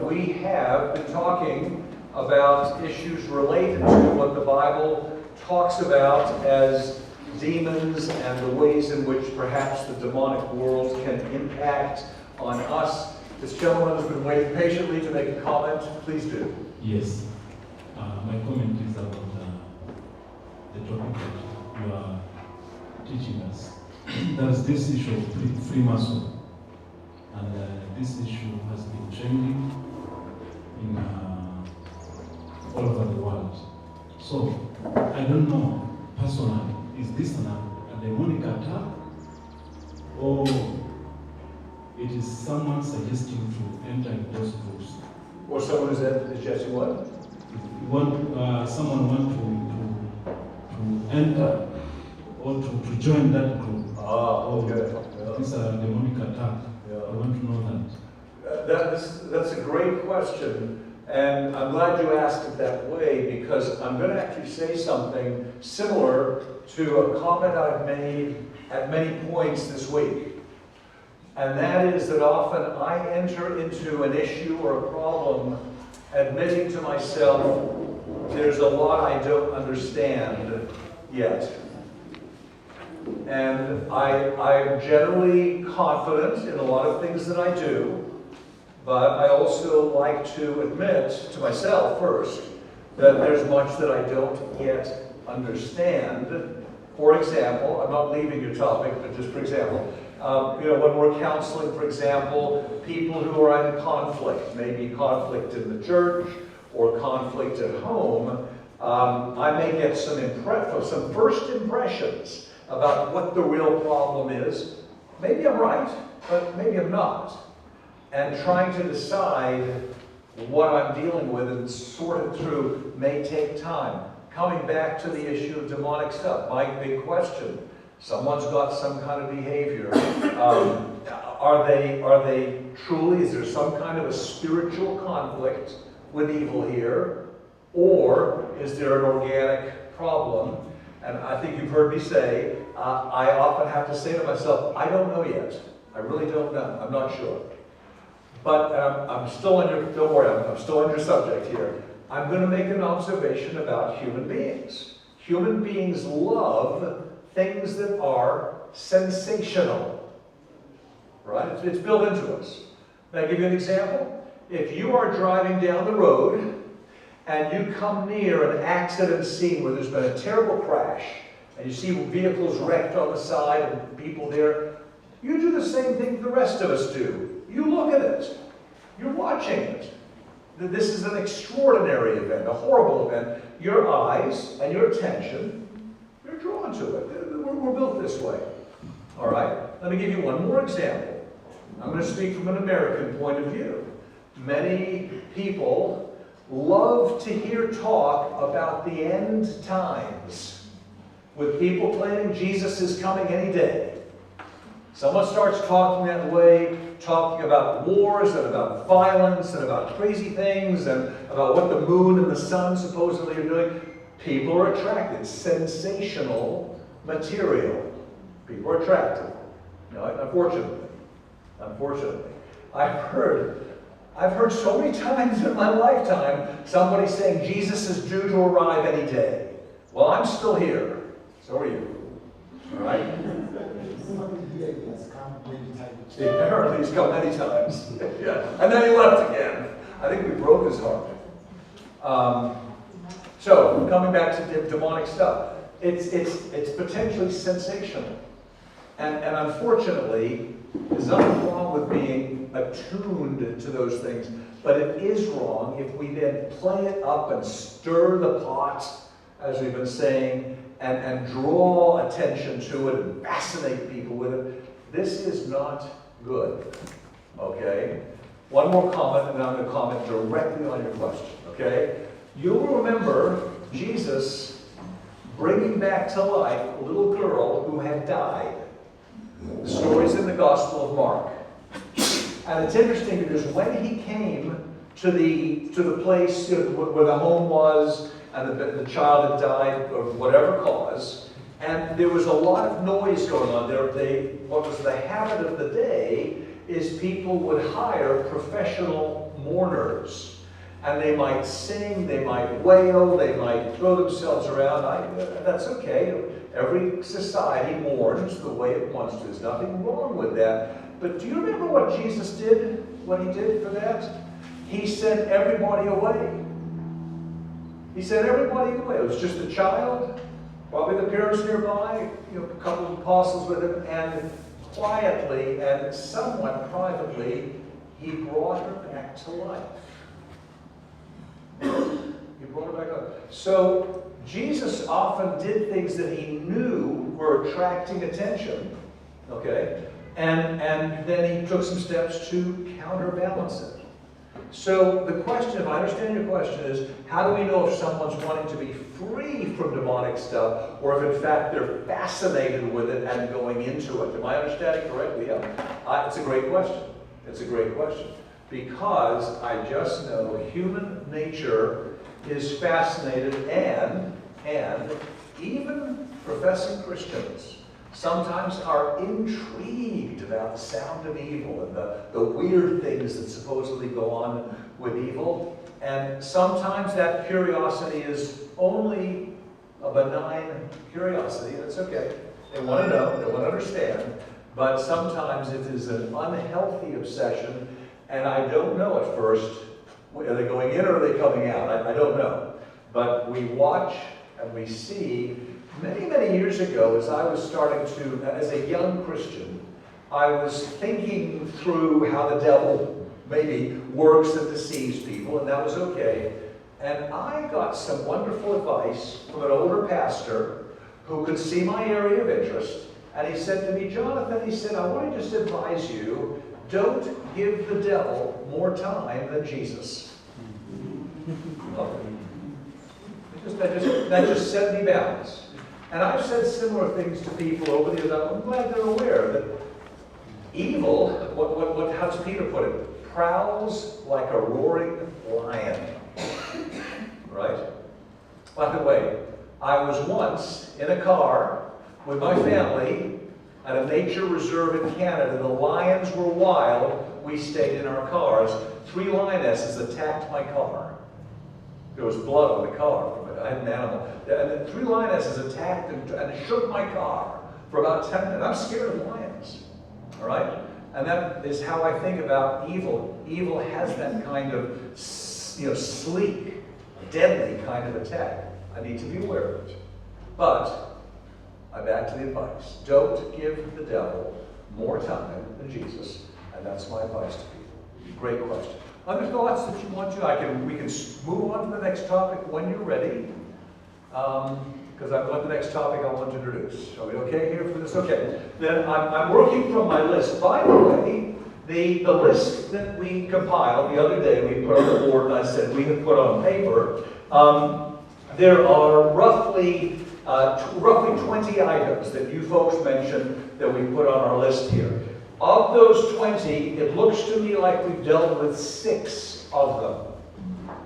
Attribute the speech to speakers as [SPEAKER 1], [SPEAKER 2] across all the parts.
[SPEAKER 1] we have been talking about issues related to what the Bible talks about as demons and the ways in which perhaps the demonic world can impact on us. This gentleman has been waiting patiently to make a comment. Please do.
[SPEAKER 2] Yes. My comment is about the topic that you are teaching us. There's this issue of Freemason. And this issue has been trending in all over the world. So, I don't know, personally, is this a demonic attack? Or it is someone suggesting to enter in those groups?
[SPEAKER 1] Or someone is suggesting what?
[SPEAKER 2] Someone wants to enter or to join that group.
[SPEAKER 1] Okay.
[SPEAKER 2] It's a demonic attack. I want to know that.
[SPEAKER 1] That's a great question. And I'm glad you asked it that way, because I'm going to actually say something similar to a comment I've made at many points this week. And that is that often I enter into an issue or a problem admitting to myself there's a lot I don't understand yet. And I'm generally confident in a lot of things that I do, but I also like to admit to myself first that there's much that I don't yet understand. For example, I'm not leaving your topic, but just for example, when we're counseling, for example, people who are in conflict, maybe conflict in the church or conflict at home, I may get some first impressions about what the real problem is. Maybe I'm right, but maybe I'm not. And trying to decide what I'm dealing with and sort it through may take time. Coming back to the issue of demonic stuff, my big question. Someone's got some kind of behavior. Are they truly, is there some kind of a spiritual conflict with evil here? Or is there an organic problem? And I think you've heard me say, I often have to say to myself, I don't know yet. I really don't know. I'm not sure. But I'm still on your, don't worry, I'm still on your subject here. I'm going to make an observation about human beings. Human beings love things that are sensational. Right? It's built into us. May I give you an example? If you are driving down the road and you come near an accident scene where there's been a terrible crash, and you see vehicles wrecked on the side and people there, you do the same thing the rest of us do. You look at it. You're watching it. This is an extraordinary event, a horrible event. Your eyes and your attention, you're drawn to it. We're built this way. All right? Let me give you one more example. I'm going to speak from an American point of view. Many people love to hear talk about the end times, with people claiming Jesus is coming any day. Someone starts talking that way, talking about wars and about violence and about crazy things and about what the moon and the sun supposedly are doing. People are attracted. Sensational material. People are attracted. Unfortunately. I've heard so many times in my lifetime somebody saying Jesus is due to arrive any day. Well, I'm still here. So are you. All right? Apparently he's come many times. Yeah. And then he left again. I think we broke his heart. So, coming back to demonic stuff. It's potentially sensational. And unfortunately, there's nothing wrong with being attuned to those things. But it is wrong if we then play it up and stir the pot, as we've been saying, and draw attention to it and fascinate people with it. This is not good. Okay? One more comment, and then I'm going to comment directly on your question. Okay? You'll remember Jesus bringing back to life a little girl who had died. The story's in the Gospel of Mark. And it's interesting because when he came to the place where the home was, and the child had died of whatever cause, and there was a lot of noise going on there. What was the habit of the day is people would hire professional mourners. And they might sing, they might wail, they might throw themselves around. That's okay. Every society mourns the way it wants to. There's nothing wrong with that. But do you remember what Jesus did, what he did for that? He sent everybody away. He sent everybody away. It was just the child, probably the parents nearby, a couple of apostles with him, and quietly and somewhat privately, he brought her back to life. He brought her back up. So Jesus often did things that he knew were attracting attention, okay? And then he took some steps to counterbalance it. So the question, if I understand your question, is how do we know if someone's wanting to be free from demonic stuff, or if in fact they're fascinated with it and going into it? Am I understanding correctly? Yeah. It's a great question. It's a great question. Because I just know human nature is fascinated, and even professing Christians sometimes are intrigued about the sound of evil and the weird things that supposedly go on with evil. And sometimes that curiosity is only a benign curiosity. That's okay. They want to know, they want to understand. But sometimes it is an unhealthy obsession. And I don't know at first, are they going in or are they coming out? I don't know. But we watch and we see, many, many years ago, as I was starting to, as a young Christian, I was thinking through how the devil maybe works and deceives people, and that was okay. And I got some wonderful advice from an older pastor who could see my area of interest. And he said to me, Jonathan, he said, I want to just advise you, don't give the devil more time than Jesus. That just set me bounds. And I've said similar things to people over the years. I'm glad they're aware that evil, how's Peter put it? Prowls like a roaring lion. Right? By the way, I was once in a car with my family at a nature reserve in Canada. The lions were wild. We stayed in our cars. 3 lionesses attacked my car. There was blood on the car from it. I had an animal. And then 3 lionesses attacked and shook my car for about 10 minutes. I'm scared of lions. All right? And that is how I think about evil. Evil has that kind of, sleek, deadly kind of attack. I need to be aware of it. But I'm back to the advice. Don't give the devil more time than Jesus. And that's my advice to people. Great question. Other thoughts that you want to? We can move on to the next topic when you're ready. Because I've got the next topic I want to introduce. Are we okay here for this? Okay. Then I'm working from my list. By the way, the list that we compiled the other day, we put on the board, and I said we had put on paper. There are roughly 20 items that you folks mentioned that we put on our list here. Of those 20, it looks to me like we've dealt with 6 of them,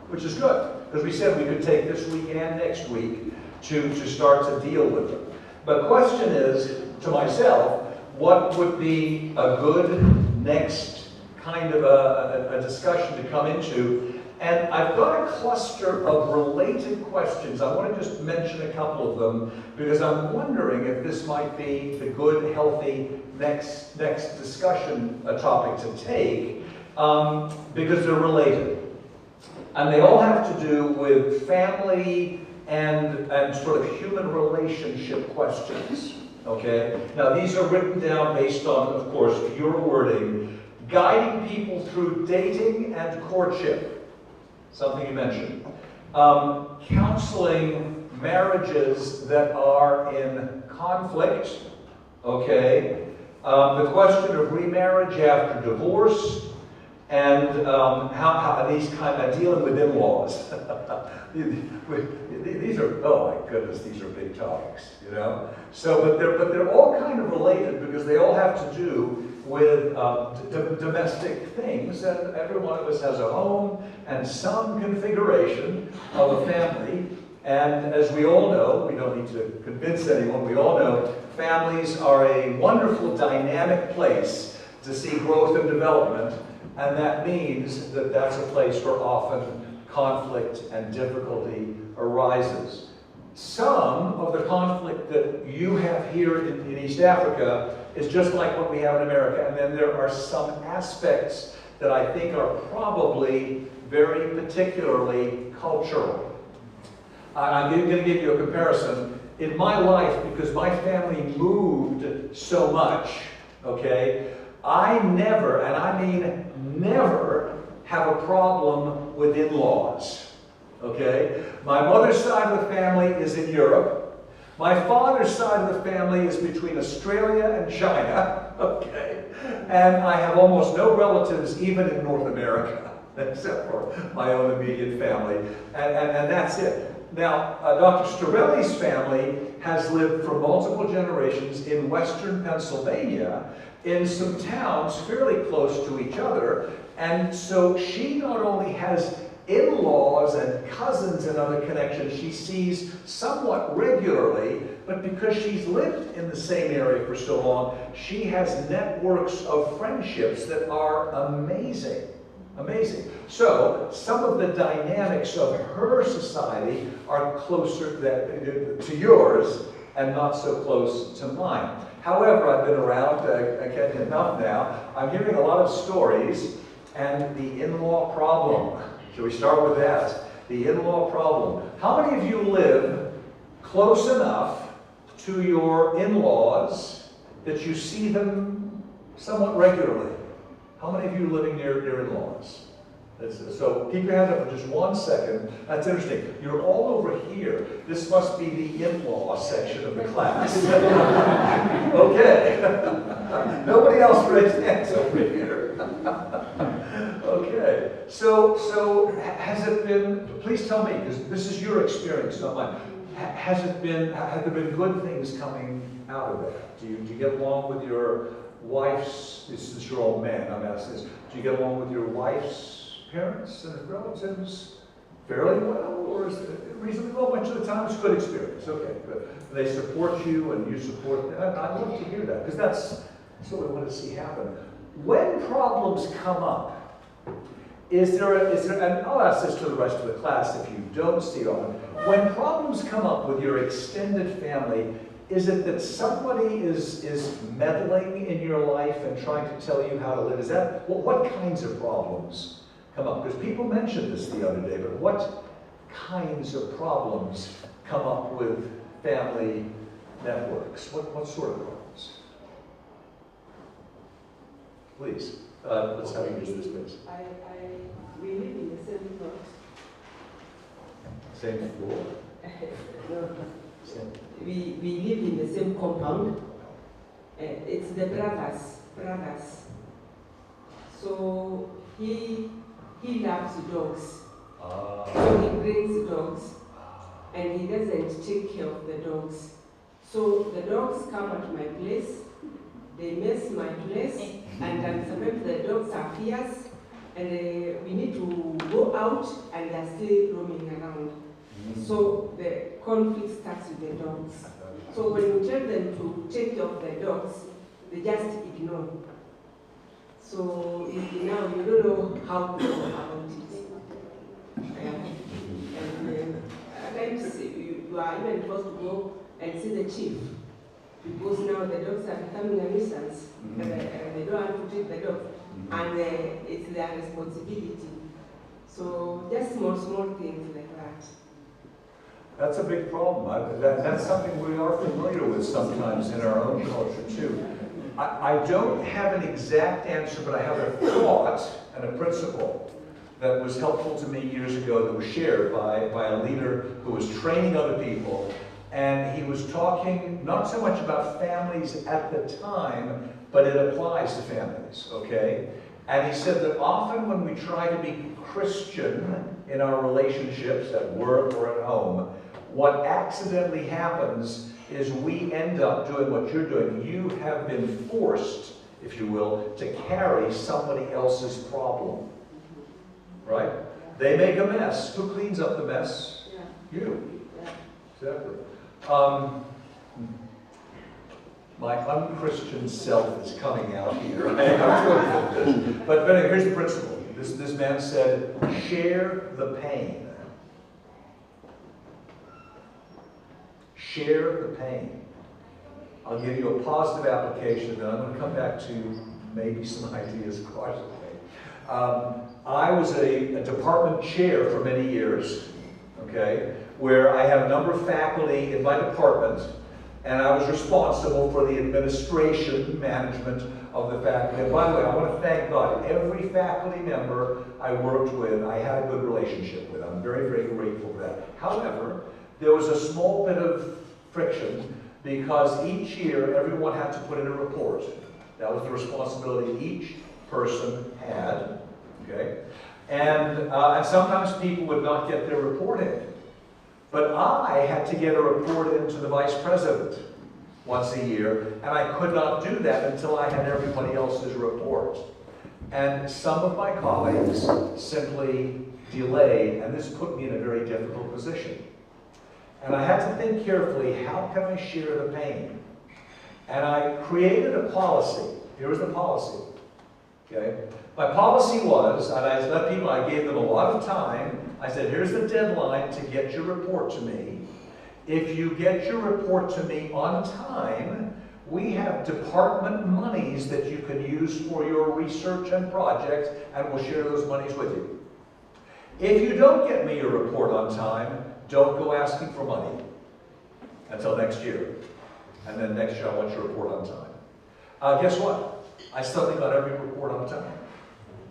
[SPEAKER 1] which is good, because we said we could take this week and next week to start to deal with them. But the question is, to myself, what would be a good next kind of a discussion to come into? And I've got a cluster of related questions. I want to just mention a couple of them, because I'm wondering if this might be the good, healthy next discussion topic to take, because they're related. And they all have to do with family and sort of human relationship questions. Okay? Now, these are written down based on, of course, your wording. Guiding people through dating and courtship. Something you mentioned. Counseling marriages that are in conflict. Okay. The question of remarriage after divorce, and how these kind of dealing with in-laws. These are, oh my goodness, these are big topics, So, but they're all kind of related, because they all have to do with domestic things, and every one of us has a home and some configuration of a family. And as we all know, we don't need to convince anyone, we all know families are a wonderful dynamic place to see growth and development, and that means that that's a place where often conflict and difficulty arises. Some of the conflict that you have here in East Africa is just like what we have in America, and then there are some aspects that I think are probably very particularly cultural. I'm going to give you a comparison. In my life, because my family moved so much, okay, I never, and I mean never, have a problem with in-laws, okay? My mother's side of the family is in Europe. My father's side of the family is between Australia and China, okay? And I have almost no relatives even in North America, except for my own immediate family, and that's it. Now, Dr. Storelli's family has lived for multiple generations in western Pennsylvania in some towns fairly close to each other, and so she not only has in-laws and cousins and other connections she sees somewhat regularly, but because she's lived in the same area for so long, she has networks of friendships that are amazing. Amazing. So, some of the dynamics of her society are closer to yours and not so close to mine. However, I've been around enough now. I'm hearing a lot of stories, and the in-law problem. Shall we start with that? The in-law problem. How many of you live close enough to your in-laws that you see them somewhat regularly? How many of you living near in-laws? So keep your hand up for just 1 second. That's interesting. You're all over here. This must be the in-law section of the class. Okay. Nobody else raised hands over here. Okay. So has it been, please tell me, because this is your experience, not mine. Have there been good things coming out of that? Do you get along with your wife's, since you're all men, I'm asking this, do you get along with your wife's parents and relatives fairly well, or is it reasonably well? Much of the time it's a good experience. Okay, good. They support you and you support them. I'd love to hear that, because that's what we want to see happen. When problems come up, is there, and I'll ask this to the rest of the class if you don't see it often, when problems come up with your extended family, is it that somebody is meddling in your life and trying to tell you how to live? Is that, what kinds of problems come up? Because people mentioned this the other day, but what kinds of problems come up with family networks? What sort of problems? Please, let's have you use this, please.
[SPEAKER 3] We live in the same plot.
[SPEAKER 1] Same floor?
[SPEAKER 3] No. We live in the same compound. It's the brothers. So he loves dogs. So he brings dogs, and he doesn't take care of the dogs. So the dogs come at my place, they mess my place, and then sometimes the dogs are fierce, and we need to go out, and they're still roaming around. So the conflict starts with the dogs. So when you tell them to take care of the dogs, they just ignore. So now you don't know how to go about it. And at times you are even forced to go and see the chief, because now the dogs are becoming a nuisance, and they don't want to treat the dogs, and it's their responsibility. So just small things like that.
[SPEAKER 1] That's a big problem. That's something we are familiar with sometimes in our own culture too. I don't have an exact answer, but I have a thought and a principle that was helpful to me years ago that was shared by a leader who was training other people. And he was talking not so much about families at the time, but it applies to families, okay? And he said that often when we try to be Christian in our relationships at work or at home, what accidentally happens is we end up doing what you're doing. You have been forced, if you will, to carry somebody else's problem. Right? They make a mess. Who cleans up the mess? You. Exactly. My unchristian self is coming out here. But anyway, here's the principle. This man said, share the pain. Share the pain. I'll give you a positive application, then I'm going to come back to maybe some ideas cautiously. I was a department chair for many years, okay, where I had a number of faculty in my department, and I was responsible for the administration, management of the faculty. And by the way, I want to thank God. Every faculty member I worked with, I had a good relationship with. I'm very, very grateful for that. However, there was a small bit of friction because each year everyone had to put in a report. That was the responsibility each person had, okay? And sometimes people would not get their report in. But I had to get a report into the vice president once a year, and I could not do that until I had everybody else's report. And some of my colleagues simply delayed, and this put me in a very difficult position. And I had to think carefully, how can I share the pain? And I created a policy. Here was the policy. Okay? My policy was, and I let people, I gave them a lot of time. I said, here's the deadline to get your report to me. If you get your report to me on time, we have department monies that you can use for your research and projects, and we'll share those monies with you. If you don't get me your report on time, don't go asking for money until next year. And then next year I want your report on time. Guess what? I suddenly got every report on time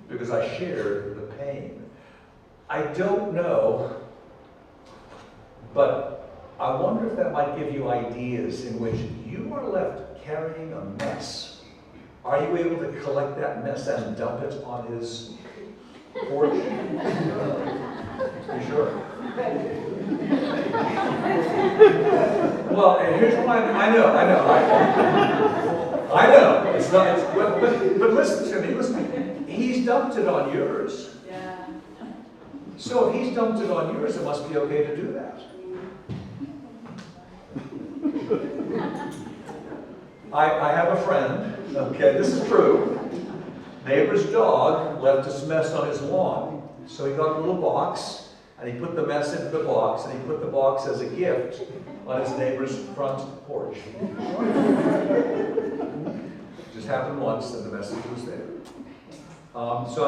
[SPEAKER 1] because I shared the pain. I don't know, but I wonder if that might give you ideas in which you are left carrying a mess. Are you able to collect that mess and dump it on his porch? You sure? Well, and here's why I know. It's not. But listen to me. Listen. He's dumped it on yours.
[SPEAKER 3] Yeah.
[SPEAKER 1] So if he's dumped it on yours, it must be okay to do that. I have a friend. Okay, this is true. Neighbor's dog left his mess on his lawn, so he got a little box. And he put the mess into the box, and he put the box as a gift on his neighbor's front porch. It just happened once, and the message was there. So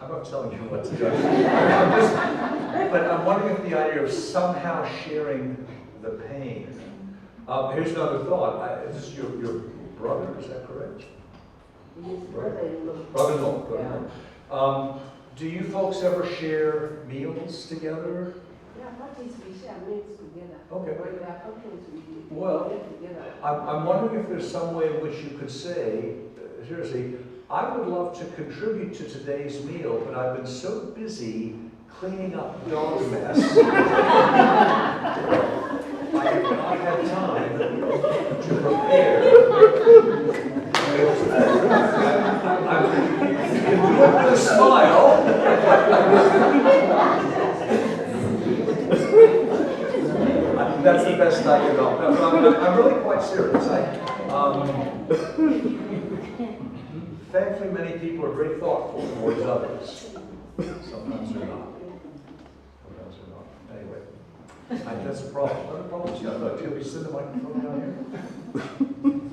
[SPEAKER 1] I'm not telling you what to do. But I'm wondering if the idea of somehow sharing the pain. Here's another thought. This is your brother, is that correct?
[SPEAKER 3] His brother-in-law.
[SPEAKER 1] Brother-in-law. Do you folks ever share meals together?
[SPEAKER 3] Yeah, parties we share meals together.
[SPEAKER 1] Okay.
[SPEAKER 3] When there are functions we
[SPEAKER 1] Well,
[SPEAKER 3] get together.
[SPEAKER 1] I'm wondering if there's some way in which you could say, seriously, I would love to contribute to today's meal, but I've been so busy cleaning up dog mess. I have not had time to prepare. You can do it with a smile. That's the best I can do. I'm really quite serious. Thankfully, many people are very thoughtful towards others. Sometimes they're not. Anyway, that's a problem. What a problem is that? Could we send the microphone down here?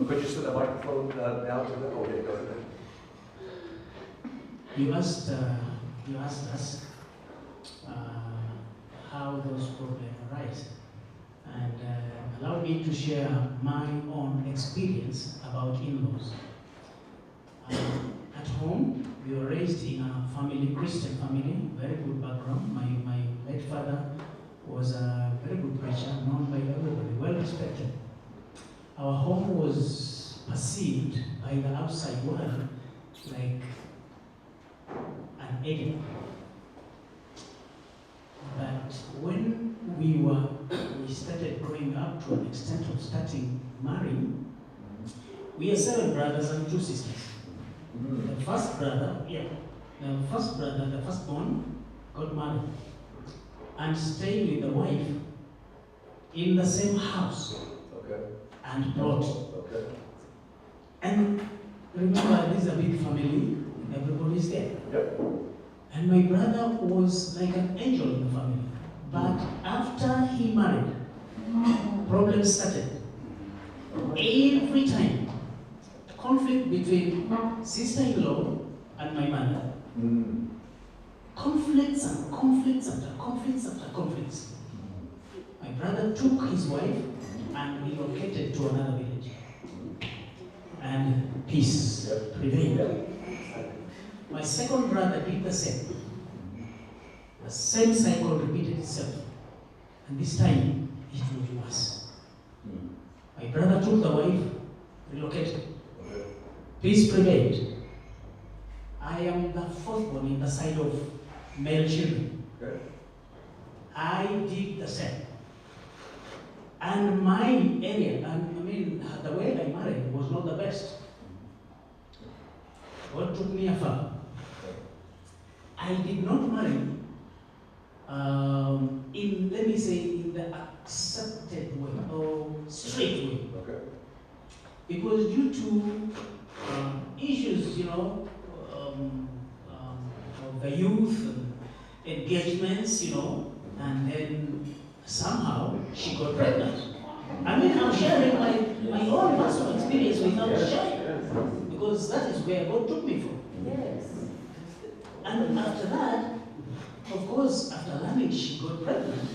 [SPEAKER 1] Could you send the microphone down to the? Okay, go ahead.
[SPEAKER 4] You asked us how those problems arise, and allow me to share my own experience about in-laws. At home, we were raised in a family, Christian family, very good background. My late father was a very good preacher, known by everybody, well respected. Our home was perceived by the outside world like an Eden. But when we started growing up to an extent of starting marrying, we are 7 brothers and 2 sisters. The first brother, the firstborn, got married and stayed with the wife in the same house,
[SPEAKER 1] Okay.
[SPEAKER 4] and brought
[SPEAKER 1] Okay.
[SPEAKER 4] And remember, this is a big family, everybody's there.
[SPEAKER 1] Yep.
[SPEAKER 4] And my brother was like an angel in the family. But after he married, problems started. Every time, conflict between sister-in-law and my mother. Conflicts and conflicts after conflicts after conflicts. My brother took his wife and relocated to another village. And peace prevailed. My second brother did the same. The same cycle repeated itself. And this time, it was worse. My brother took the wife, relocated. Peace prevailed. I am the fourth one in the side of male children. I did the same. And my area, the way I married was not the best. God took me afar. I did not marry in the accepted way or straight way.
[SPEAKER 1] Okay.
[SPEAKER 4] It was due to issues, of the youth, and engagements, and then somehow she got pregnant. I'm sharing my own personal experience without sharing, because that is where God took me from.
[SPEAKER 3] Yes.
[SPEAKER 4] And after that, of course, after learning she got pregnant,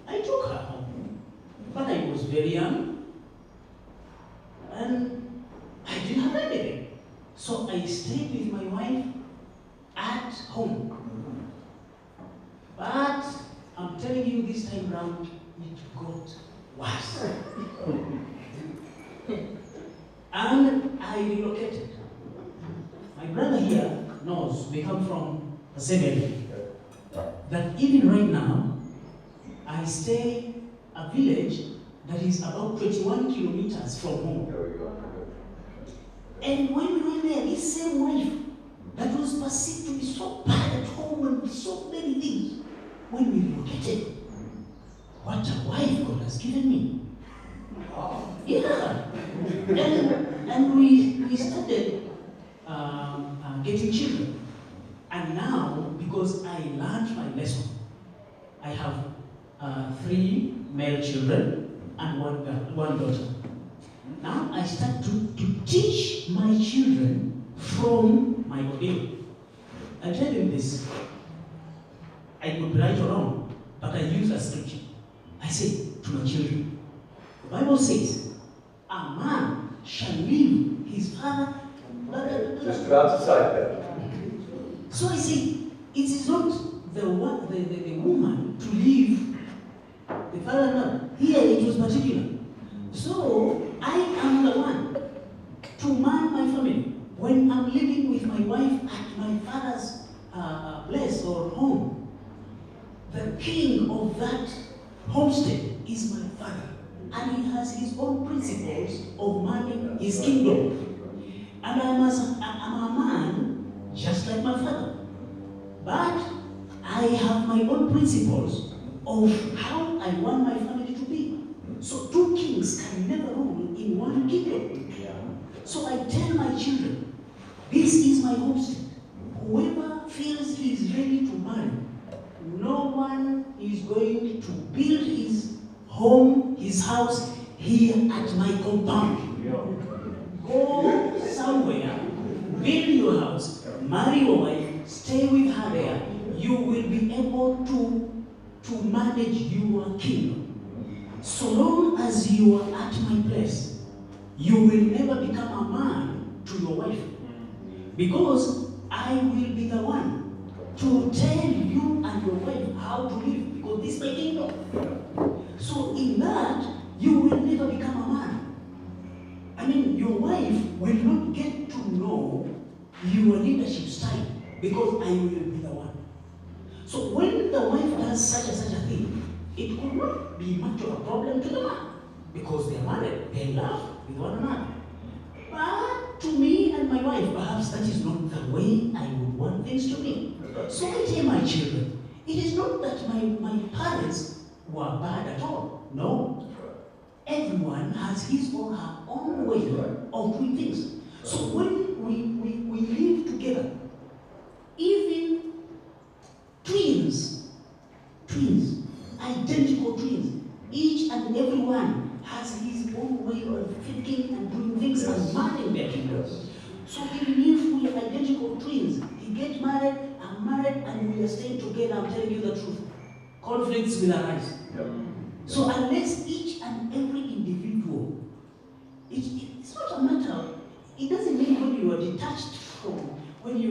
[SPEAKER 4] I took her home. But I was very young, and I didn't have anything. So I stayed with my wife at home. But I'm telling you, this time round, it got worse. And I relocated. My brother here knows we come from the same area. That even right now, I stay a village that is about 21 kilometers from home.
[SPEAKER 1] There we go.
[SPEAKER 4] And when we went there, this same wife that was perceived to be so bad at home and so many things, when we relocated, what a wife God has given me. Yeah. And we started getting children. And now, because I learned my lesson, I have 3 male children and one daughter. Now I start to teach my children from my ordeal. I tell you this, I could be right or wrong, but I use a scripture. I say to my children, the Bible says, a man shall leave his father.
[SPEAKER 1] Just about to cite that.
[SPEAKER 4] So I say, it is not the woman to leave the father and mother. Here it was particular. So I am the one to man my family. When I'm living with my wife at my father's place or home, the king of that homestead is my father. And he has his own principles of manning his kingdom. And I'm a man just like my father. But I have my own principles of how I want my family to be. So 2 kings can never rule in one kingdom. So I tell my children, this is my homestead. Whoever feels he is ready to marry, no one is going to build his home, his house here at my compound. Go somewhere, build your house, marry your wife, stay with her there. You will be able to manage your kingdom. So long as you are at my place, you will never become a man to your wife. Because I will be the one to tell you and your wife how to live. Because this is my kingdom. So in that, you will never become a man. Your wife will not get to know your leadership style. Because I will be the one. So when the wife does such a thing, it could not be much of a problem to the man. Because they are married, they love with one another. But to me and my wife, perhaps that is not the way I would want things to be. So I tell my children, it is not that my parents were bad at all. No. everyone has his or her own way of doing things. So when we live together, even twins, identical twins, each and every one has his own way of thinking and doing things and managing their children. So even if we are identical twins, he gets married, I'm married, and we are staying together, I'm telling you the truth. Conflicts will arise.
[SPEAKER 1] Yep.
[SPEAKER 4] So unless each and every individual, it's not a matter, it doesn't mean when you are detached from, when you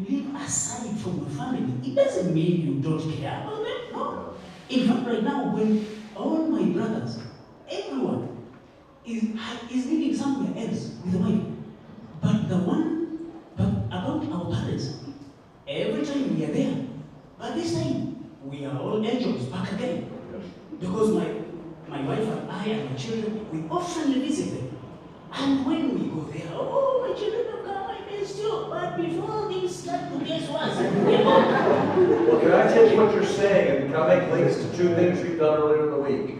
[SPEAKER 4] live aside from your family, it doesn't mean you don't care about them, no. In fact, right now, when all my brothers, everyone is living somewhere else with a wife, but about our parents, every time we are there, but this time, we are all angels back again. Because my wife and I and my children, we often visit them. And when we go there, oh, my children have come, I missed you. But before things start to get worse,
[SPEAKER 1] Well, can I take what you're saying and can I make links to two things we've done earlier in the week?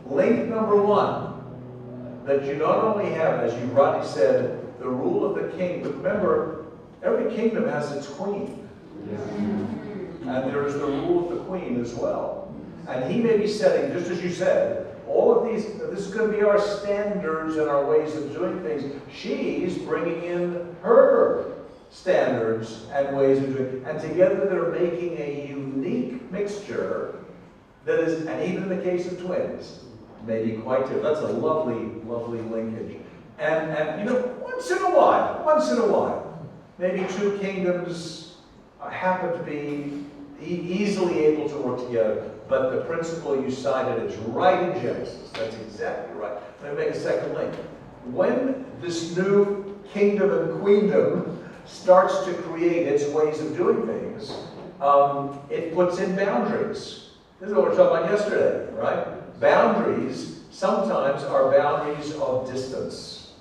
[SPEAKER 1] Link number one, that you not only have, as you rightly said, the rule of the king, but remember, every kingdom has its queen. And there is the rule of the queen as well. And he may be setting, just as you said, all of these, this is going to be our standards and our ways of doing things. She's bringing in her standards and ways of doing, and together they're making a unique mixture that is, and even in the case of twins, may be quite different. That's a lovely, lovely linkage. And you know, once in a while, maybe two kingdoms happen to be easily able to work together, but the principle you cited is right in Genesis. That's exactly right. Let me make a second link. When this new kingdom and queendom starts to create its ways of doing things, it puts in boundaries. This is what we were talking about yesterday, right? Boundaries sometimes are boundaries of distance,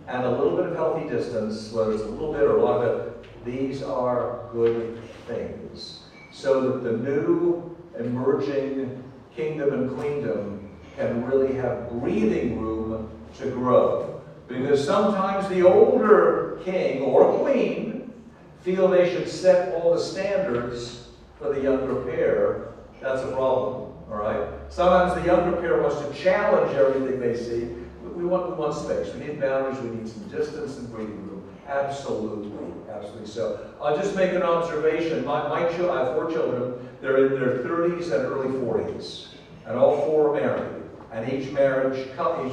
[SPEAKER 1] and a little bit of healthy distance, whether it's a little bit or a lot of it, these are good things. So that the new emerging kingdom and queendom can really have breathing room to grow. Because sometimes the older king or queen feel they should set all the standards for the younger pair. That's a problem, all right? Sometimes the younger pair wants to challenge everything they see. We want space. We need boundaries. We need some distance and breathing room. Absolutely, absolutely so. I'll just make an observation. I have 4 children. They're in their 30s and early 40s, and all 4 are married. And each married couple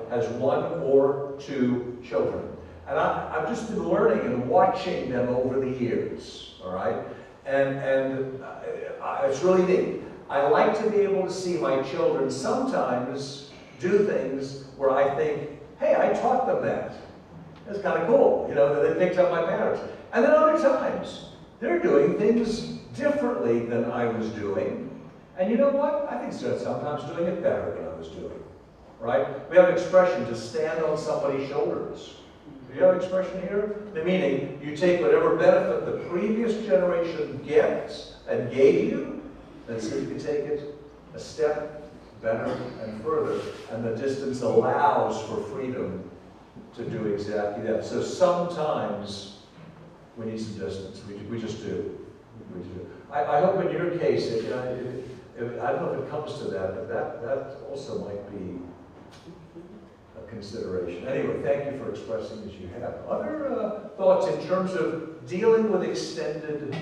[SPEAKER 1] has 1 or 2 children. And I've just been learning and watching them over the years. All right, and it's really neat. I like to be able to see my children sometimes do things where I think, hey, I taught them that. That's kind of cool, you know, that they picked up my patterns. And then other times, they're doing things differently than I was doing. And you know what? I think they're sometimes doing it better than I was doing, right? We have an expression, to stand on somebody's shoulders. Do you have an expression here? The meaning, you take whatever benefit the previous generation gets and gave you, and see if you can take it a step better and further. And the distance allows for freedom to do exactly that. So sometimes we need some distance. We just do. We do. I hope in your case, I don't know if it comes to that, but that also might be a consideration. Anyway, thank you for expressing as you have. Other thoughts in terms of dealing with extended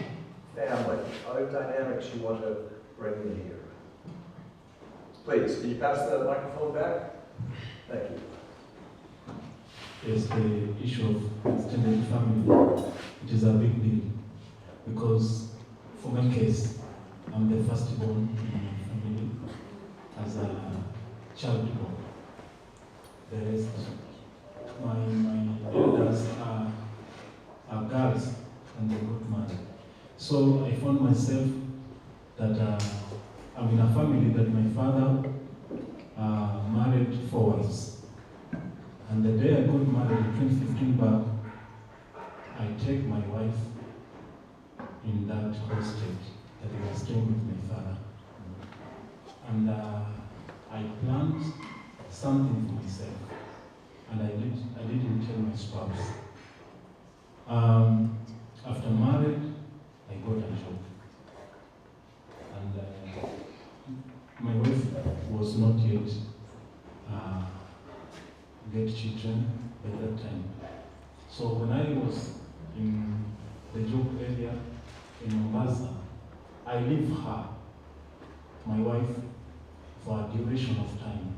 [SPEAKER 1] family? Other dynamics you want to bring in here? Please, can you pass the microphone back? Thank you.
[SPEAKER 2] Yes, the issue of extended family, it is a big deal. Because for my case, I'm the firstborn in my family as a child born. The rest, my elders are girls and they got married. So I found myself that I'm in a family that my father married 4 wives. And the day I got married in 2015 back, I take my wife in that hostage that I was staying with my father. And I planned something for myself, and I didn't tell my spouse. After married, I got a job, and my wife was not yet get children by that time. So when I was in the job area in Mombasa, I leave her, my wife, for a duration of time.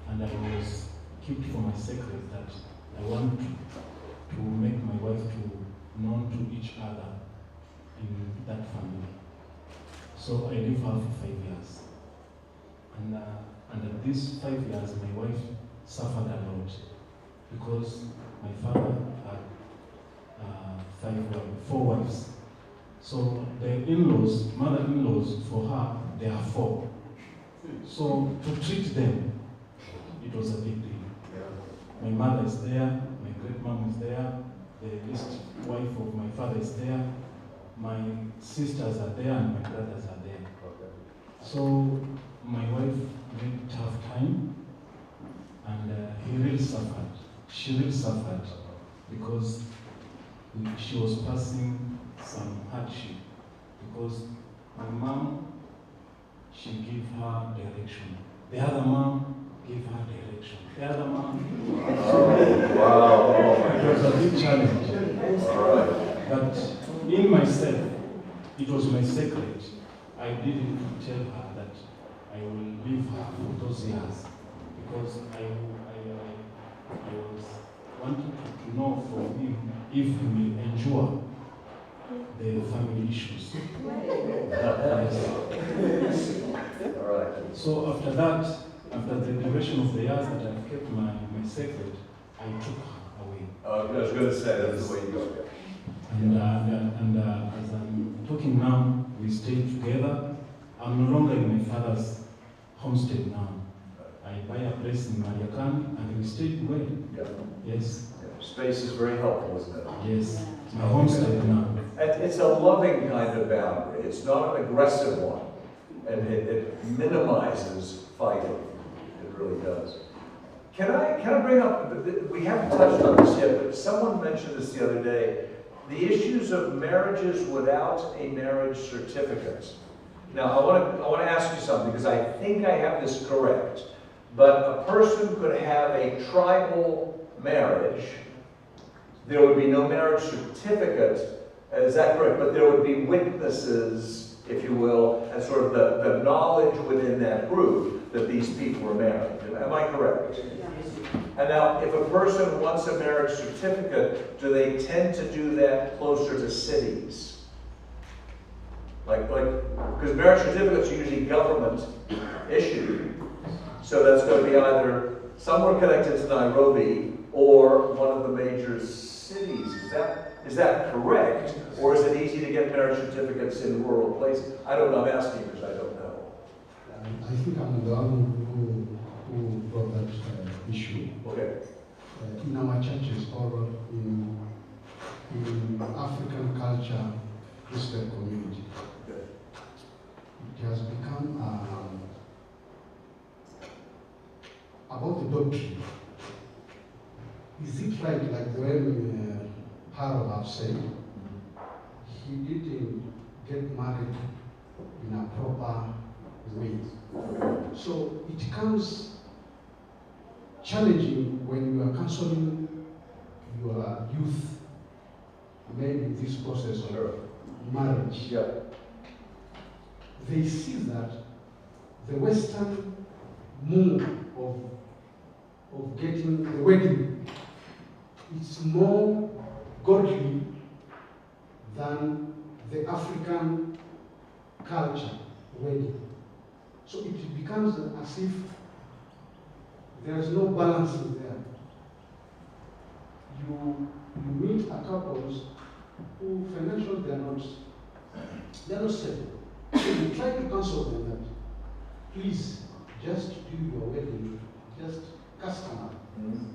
[SPEAKER 2] And I was kept for my secret that I want to make my wife to known to each other in that family. So I leave her for 5 years. And at these 5 years, my wife suffered a lot because my father had 4 wives. So the in-laws, mother-in-laws, for her, there are 4. So to treat them, it was a big deal. My mother is there, my great-mom is there, the least wife of my father is there, my sisters are there, and my brothers are there. So my wife had a tough time, and he really suffered. She really suffered because she was passing some hardship because my mom, she gave her direction. The other mom gave her direction. The other mom.
[SPEAKER 1] Wow.
[SPEAKER 2] It was a big challenge.
[SPEAKER 1] All right.
[SPEAKER 2] But in myself, it was my secret. I didn't tell her that I will leave her for those years because I was wanting to know from him if he will endure the family issues.
[SPEAKER 1] All right.
[SPEAKER 2] So after that, after the duration of the years that I've kept my secret, I took her away.
[SPEAKER 1] I was going to say, that's the way you go.
[SPEAKER 2] And as I'm talking now, we stay together. I'm no longer in my father's homestead now. I buy a place in Mariakan and we stay together.
[SPEAKER 1] Yeah.
[SPEAKER 2] Yes.
[SPEAKER 1] Space is very helpful, isn't it?
[SPEAKER 2] Yes. It's my homestead now.
[SPEAKER 1] It's a loving kind of boundary. It's not an aggressive one. And it minimizes fighting. It really does. Can I bring up, we haven't touched on this yet, but someone mentioned this the other day, the issues of marriages without a marriage certificate. Now, I want to ask you something, because I think I have this correct. But a person could have a tribal marriage. There would be no marriage certificate. Is that correct? But there would be witnesses, if you will, and sort of the knowledge within that group that these people were married. Am I correct? And now, if a person wants a marriage certificate, do they tend to do that closer to cities? Like, because marriage certificates are usually government issued. So that's going to be either somewhere connected to Nairobi or one of the major cities. Is that correct? Or is it easy to get marriage certificates in rural places? I don't know. I'm asking because I don't know.
[SPEAKER 5] I think I'm the one who brought that issue.
[SPEAKER 1] Okay.
[SPEAKER 5] In our churches or in African culture, Christian community, it has become about the doctrine. Is it right, like the way Harold have said, he didn't get married in a proper way. So it becomes challenging when you are counseling your youth, maybe this process of marriage.
[SPEAKER 1] Yeah.
[SPEAKER 5] They see that the Western move of getting the wedding, it's more godly than the African culture wedding. So it becomes as if there's no balance in there. You meet a couples who financially they're not stable. So you try to counsel them that, please, just do your wedding, just custom.
[SPEAKER 1] Mm-hmm.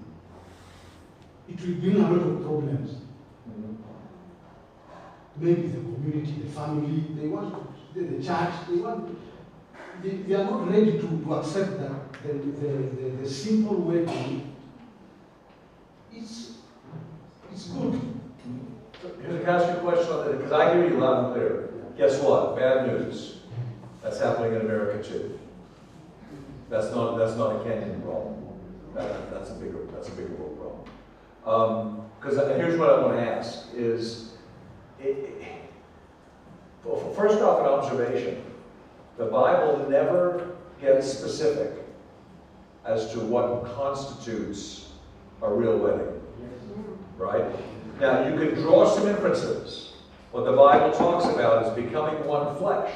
[SPEAKER 5] It will bring a lot of problems.
[SPEAKER 1] Mm-hmm.
[SPEAKER 5] Maybe the community, the family, they want the church, they want. they are not ready to accept that the simple wedding it's good.
[SPEAKER 1] Here's a ask you a question on that, because I hear you loud and clear. Guess what? Bad news. That's happening in America too. That's not a Kenyan problem. That's a bigger world problem. Because here's what I want to ask is, well, first off, an observation. The Bible never gets specific as to what constitutes a real wedding, right? Now, you can draw some inferences. What the Bible talks about is becoming one flesh.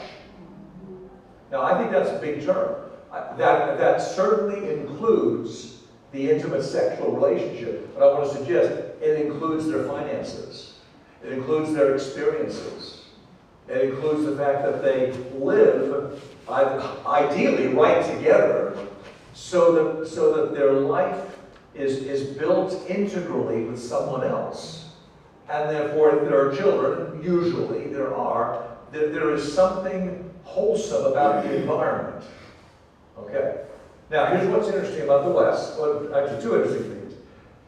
[SPEAKER 1] Now, I think that's a big term. That certainly includes the intimate sexual relationship, but I want to suggest it includes their finances. It includes their experiences. It includes the fact that they live, ideally, right together, so that their life is built integrally with someone else. And therefore, if there are children, usually there is something wholesome about the environment. Okay. Now, here's what's interesting about the West. Well, actually, two interesting things.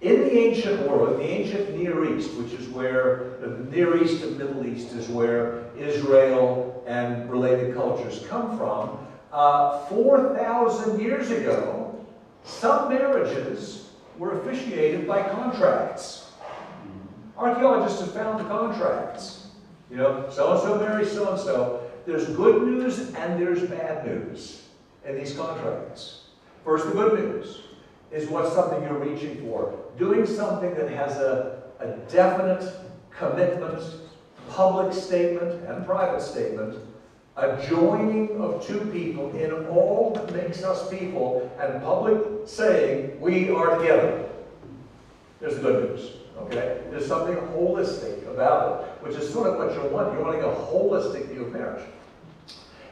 [SPEAKER 1] In the ancient world, in the ancient Near East, which is where the Near East and Middle East is where Israel and related cultures come from, 4,000 years ago, some marriages were officiated by contracts. Archaeologists have found the contracts. You know, so-and-so marries so-and-so. There's good news and there's bad news in these contracts. First, the good news is what's something you're reaching for. Doing something that has a definite commitment, public statement and private statement, a joining of two people in all that makes us people, and public saying, we are together. There's the good news, okay? There's something holistic about it, which is sort of what you're wanting. You're wanting a holistic view of marriage.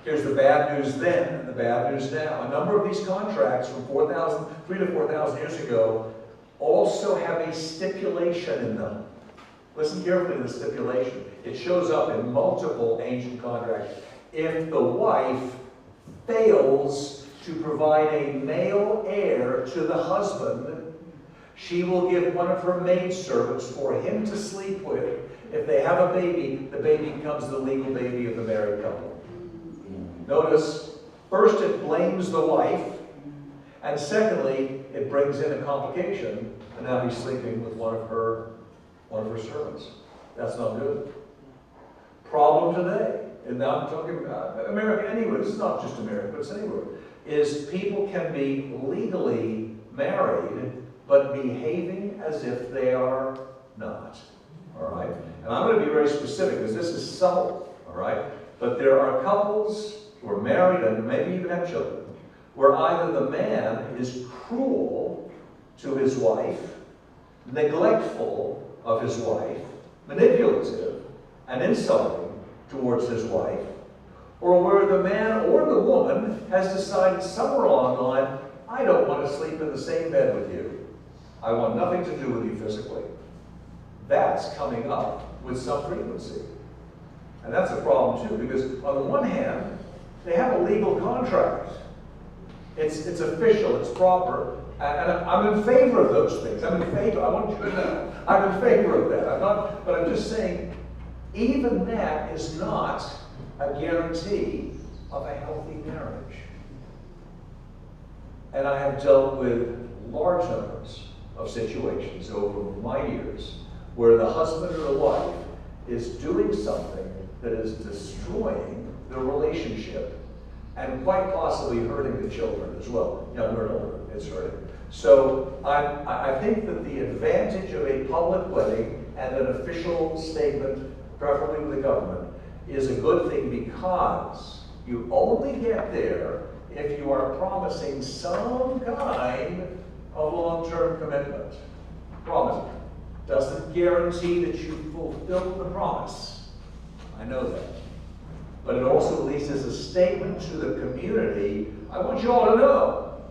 [SPEAKER 1] Here's the bad news then and the bad news now. A number of these contracts from 3 to 4,000 years ago also have a stipulation in them. Listen carefully to the stipulation. It shows up in multiple ancient contracts. If the wife fails to provide a male heir to the husband, she will give one of her maidservants for him to sleep with. If they have a baby, the baby becomes the legal baby of the married couple. Notice, first it blames the wife, and secondly, it brings in a complication, and now he's sleeping with one of her servants. That's not good. Problem today, and now I'm talking about America anywhere, this is not just America, but it's anywhere, is people can be legally married, but behaving as if they are not. All right? And I'm going to be very specific, because this is subtle, all right? But there are couples who are married and maybe even have children, where either the man is cruel to his wife, neglectful of his wife, manipulative and insulting towards his wife, or where the man or the woman has decided somewhere along the line, I don't want to sleep in the same bed with you. I want nothing to do with you physically. That's coming up with some frequency. And that's a problem too, because on the one hand, they have a legal contract. It's official, it's proper, and I'm in favor of those things. I'm in favor, I want you to know, I'm in favor of that. But I'm just saying, even that is not a guarantee of a healthy marriage. And I have dealt with large numbers of situations over my years where the husband or the wife is doing something that is destroying the relationship and quite possibly hurting the children as well, younger and older, it's hurting. So I think that the advantage of a public wedding and an official statement, preferably with the government, is a good thing, because you only get there if you are promising some kind of long-term commitment. Promise. Doesn't guarantee that you fulfill the promise. I know that. But it also at least is a statement to the community, I want you all to know,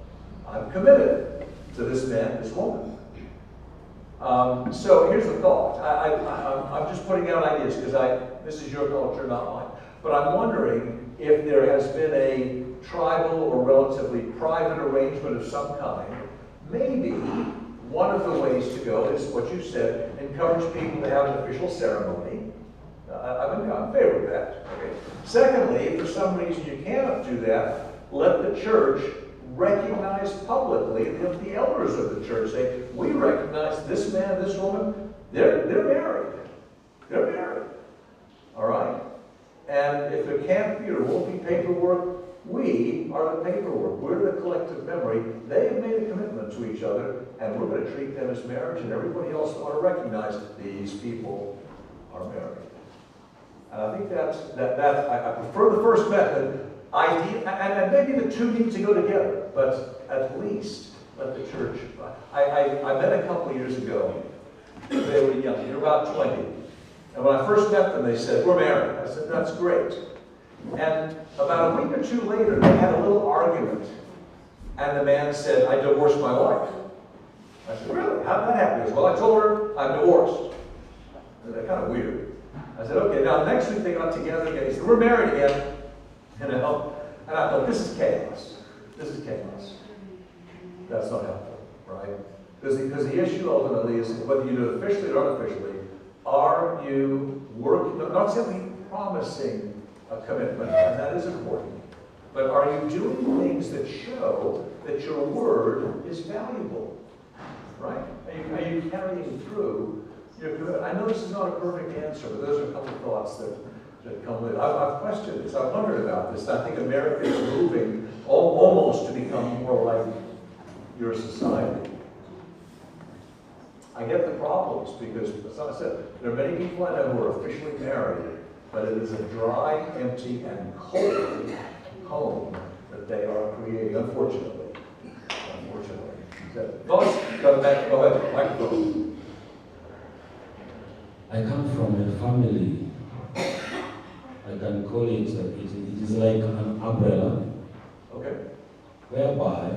[SPEAKER 1] I'm committed to this man, this woman. So here's the thought. I'm just putting out ideas, because this is your culture, not mine. But I'm wondering if there has been a tribal or relatively private arrangement of some kind. Maybe one of the ways to go is what you said, encourage people to have an official ceremony. I'm in favor of that. Okay. Secondly, if for some reason you cannot do that, let the church recognize publicly, the elders of the church say, we recognize this man, this woman, they're married. They're married. All right? And if there can't be or won't be paperwork, we are the paperwork. We're the collective memory. They have made a commitment to each other, and we're going to treat them as marriage, and everybody else ought to recognize these people are married. And I think I prefer the first method. And maybe the two need to go together, but at least let the church. I met a couple of years ago. They were young, they were about 20. And when I first met them, they said, we're married. I said, that's great. And about a week or two later, they had a little argument. And the man said, I divorced my wife. I said, really? How did that happen? He goes, well, I told her I'm divorced. And they're kind of weird. I said, okay, now next week they got together again. He said, we're married again. And I thought, this is chaos. This is chaos. That's not helpful, right? Because the issue ultimately is whether you do it officially or unofficially, are you working, not simply promising a commitment, and that is important, but are you doing things that show that your word is valuable, right? Are you carrying through your commitment? I know this is not a perfect answer, but those are a couple of thoughts that come with it. I've questioned this. I've wondered about this. I think America is moving almost to become more like your society. I get the problems because, as I said, there are many people I know who are officially married, but it is a dry, empty, and cold home that they are creating, unfortunately. Unfortunately. Thoughts? Go ahead, microphone.
[SPEAKER 6] I come from a family, I can call it, it is like an umbrella,
[SPEAKER 1] Okay.
[SPEAKER 6] whereby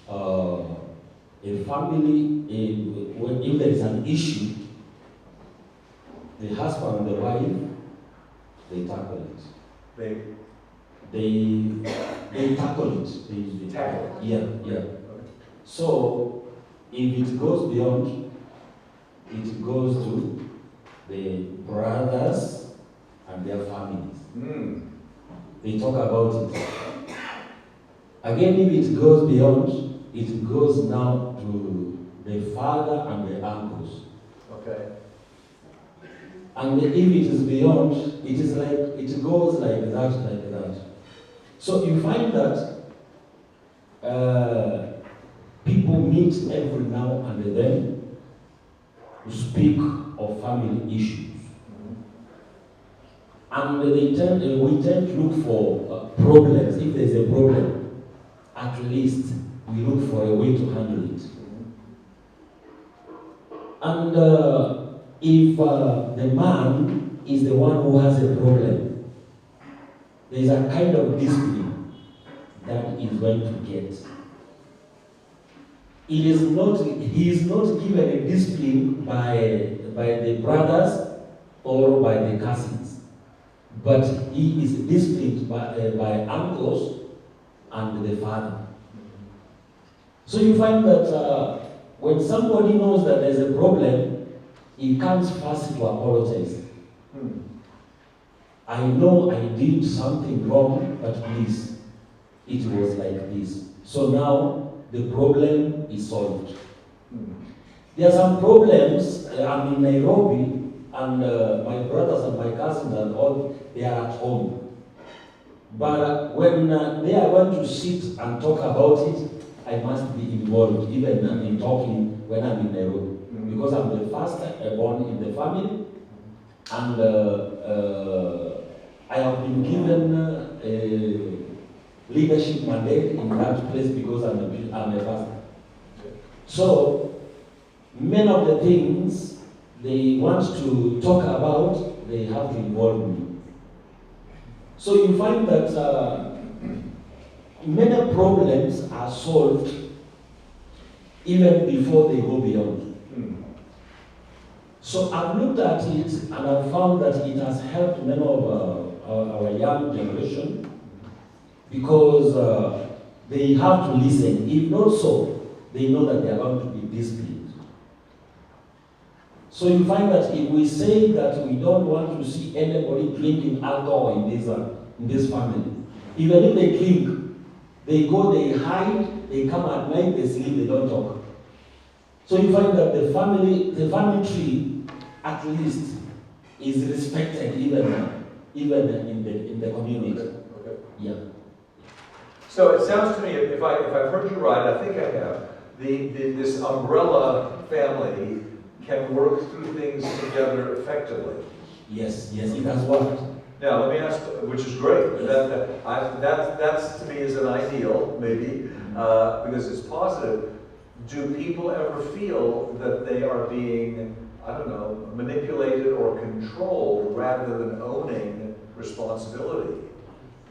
[SPEAKER 6] a family, if there is an issue, the husband and the wife, they tackle it. They tackle it. They
[SPEAKER 1] Tackle it.
[SPEAKER 6] Yeah.
[SPEAKER 1] Okay.
[SPEAKER 6] So, if it goes beyond, it goes to the brothers and their families. They talk about it. Again, if it goes beyond, it goes now to the father and the uncles.
[SPEAKER 1] Okay.
[SPEAKER 6] And if it is beyond, it is like, it goes like that. So you find that people meet every now and then to speak of family issues. And we tend to look for problems. If there's a problem, at least we look for a way to handle it. And if the man is the one who has a problem, there is a kind of discipline that he is going to get. He is not given a discipline by the brothers or by the cousins, but he is disciplined by uncles and the father. So you find that when somebody knows that there's a problem, he comes first to apologize. I know I did something wrong, but please, it was like this. So now the problem is solved. There are some problems. I'm in Nairobi, and my brothers and my cousins and all, they are at home. But when they are going to sit and talk about it, I must be involved, even in talking when I'm in Nairobi. Because I'm the first born in the family, and I have been given a leadership mandate in that place because I'm a pastor. So, many of the things they want to talk about, they have to involve me. So you find that many problems are solved even before they go beyond. So I've looked at it and I've found that it has helped many of our young generation, because they have to listen. If not so, they know that they are going to be disciplined. So you find that if we say that we don't want to see anybody drinking alcohol in this family, even if they drink, they go, they hide, they come at night, they sleep, they don't talk. So you find that the family tree, at least, is respected even in the community.
[SPEAKER 1] Okay.
[SPEAKER 6] Yeah.
[SPEAKER 1] So it sounds to me, if I've heard you right, I think I have, this umbrella family can work through things together effectively.
[SPEAKER 6] Yes, it has worked.
[SPEAKER 1] Now, let me ask, which is great. That's to me is an ideal, maybe, because it's positive. Do people ever feel that they are being, I don't know, manipulated or controlled rather than owning responsibility?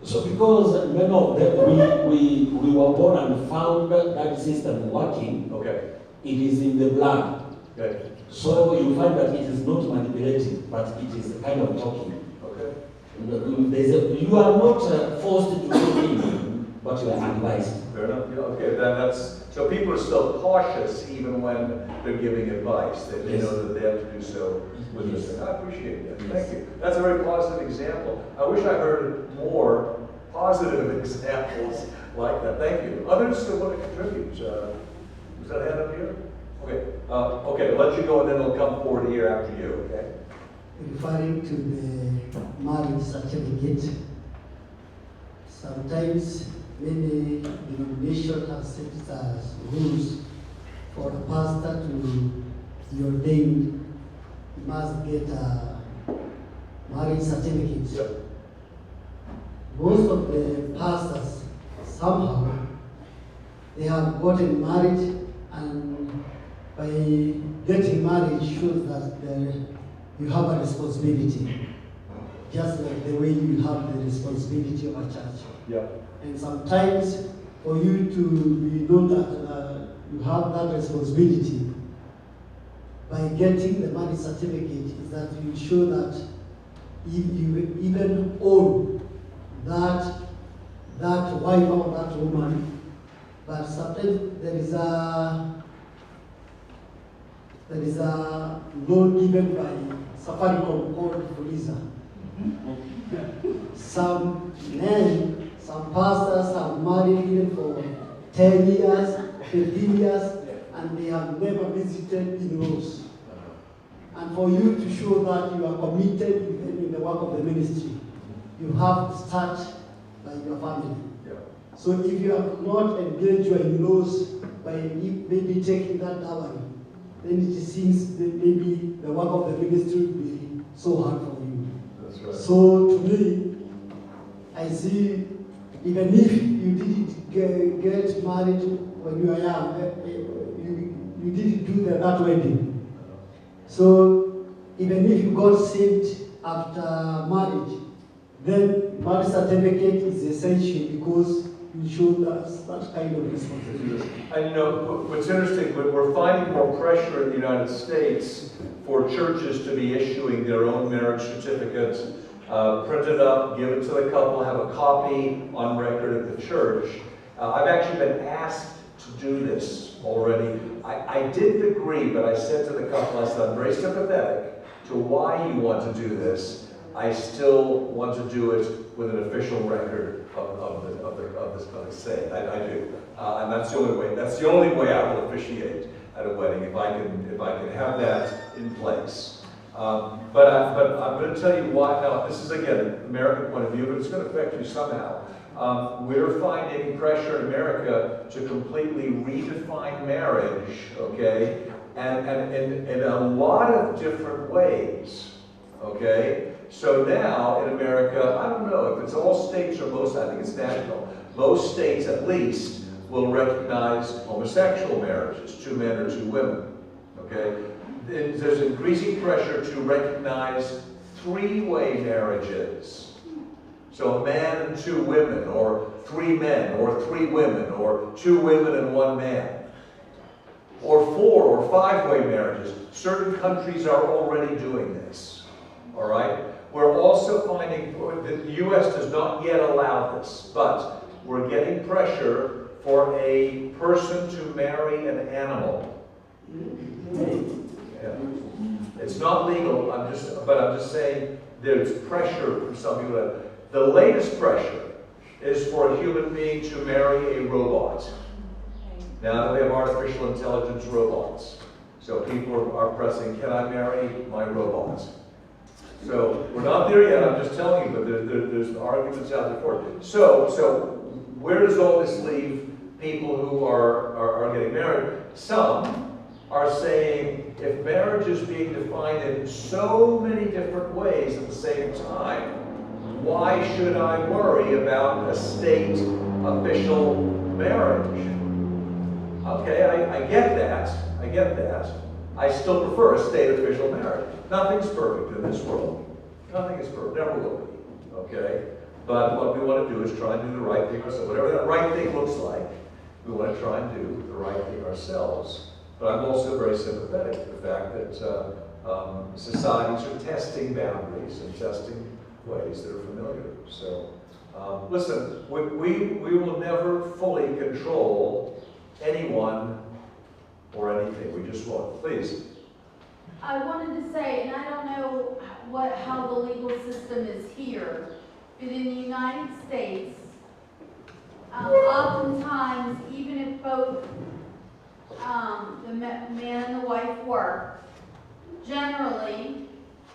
[SPEAKER 6] So because many of them, we were born and found that system working,
[SPEAKER 1] Okay.
[SPEAKER 6] it is in the blood.
[SPEAKER 1] Okay.
[SPEAKER 6] So you find that it is not manipulating, but it is kind of talking.
[SPEAKER 1] Okay.
[SPEAKER 6] You are not forced to do anything, but you are advised.
[SPEAKER 1] Fair enough. Yeah, okay. Then that's so people are still cautious even when they're giving advice. They
[SPEAKER 6] Yes.
[SPEAKER 1] know that they have to do so with
[SPEAKER 6] Yes.
[SPEAKER 1] this. I appreciate that.
[SPEAKER 6] Yes.
[SPEAKER 1] Thank you. That's a very positive example. I wish I heard more positive examples like that. Thank you. Others who want to contribute? Was that hand up here? Okay. Okay. I'll let you go, and then they'll come forward here after you. Okay.
[SPEAKER 7] Referring to the marriage certificate, sometimes many denominations have set as rules for a pastor to be ordained, he must get a marriage certificate.
[SPEAKER 1] Yep.
[SPEAKER 7] Most of the pastors, somehow, they have gotten married, and by getting married shows that you have a responsibility, just like the way you have the responsibility of a church.
[SPEAKER 1] Yeah.
[SPEAKER 7] And sometimes, for you to know that you have that responsibility, by getting the marriage certificate, is that you show that if you even own that wife or that woman, but sometimes there is a loan given by Safaricom called Fuliza. Some men, some pastors have married even for 10 years, 15 years, and they have never visited in-laws. And for you to show that you are committed in the work of the ministry, you have to start by your family.
[SPEAKER 1] Yeah.
[SPEAKER 7] So if you have not engaged your in-laws by maybe taking that dowry, then it seems that maybe the work of the ministry will be so hard for you.
[SPEAKER 1] That's right.
[SPEAKER 7] So to me, I see, even if you didn't get married when you were young, you didn't do that wedding. So even if you got saved after marriage, then marriage certificate is essential because you show that kind of responsibility.
[SPEAKER 1] And you know, what's interesting, we're finding more pressure in the United States for churches to be issuing their own marriage certificates, print it up, give it to the couple, have a copy on record at the church. I've actually been asked to do this already. I didn't agree, but I said to the couple, I said, I'm very sympathetic to why you want to do this. I still want to do it with an official record of this state. I do, and that's the only way. That's the only way I will officiate at a wedding if I can have that in place. But I'm going to tell you why. Now, this is again an American point of view, but it's going to affect you somehow. We're finding pressure in America to completely redefine marriage, okay, and in a lot of different ways, okay. So now in America, I don't know if it's all states or most, I think it's national, most states at least will recognize homosexual marriages, 2 men or 2 women, okay? There's increasing pressure to recognize 3-way marriages. So a man and 2 women, or 3 men, or 3 women, or 2 women and 1 man. Or 4 or 5-way marriages. Certain countries are already doing this, all right? We're also finding that the U.S. does not yet allow this, but we're getting pressure for a person to marry an animal. Yeah. It's not legal, but I'm just saying there's pressure from some people. The latest pressure is for a human being to marry a robot. Now that we have artificial intelligence robots. So people are pressing, can I marry my robot? So we're not there yet, I'm just telling you, but there's arguments out there for it. So where does all this leave people who are getting married? Some are saying, if marriage is being defined in so many different ways at the same time, why should I worry about a state official marriage? Okay, I get that. I get that. I still prefer a state official marriage. Nothing's perfect in this world. Nothing is perfect. Never will be. Okay? But what we want to do is try and do the right thing ourselves. Whatever that right thing looks like, we want to try and do the right thing ourselves. But I'm also very sympathetic to the fact that societies are testing boundaries and testing ways that are familiar. So, listen, we will never fully control anyone or anything. We just won't. Please.
[SPEAKER 8] I wanted to say, and I don't know how the legal system is here, but in the United States, oftentimes, even if both the man and the wife work, generally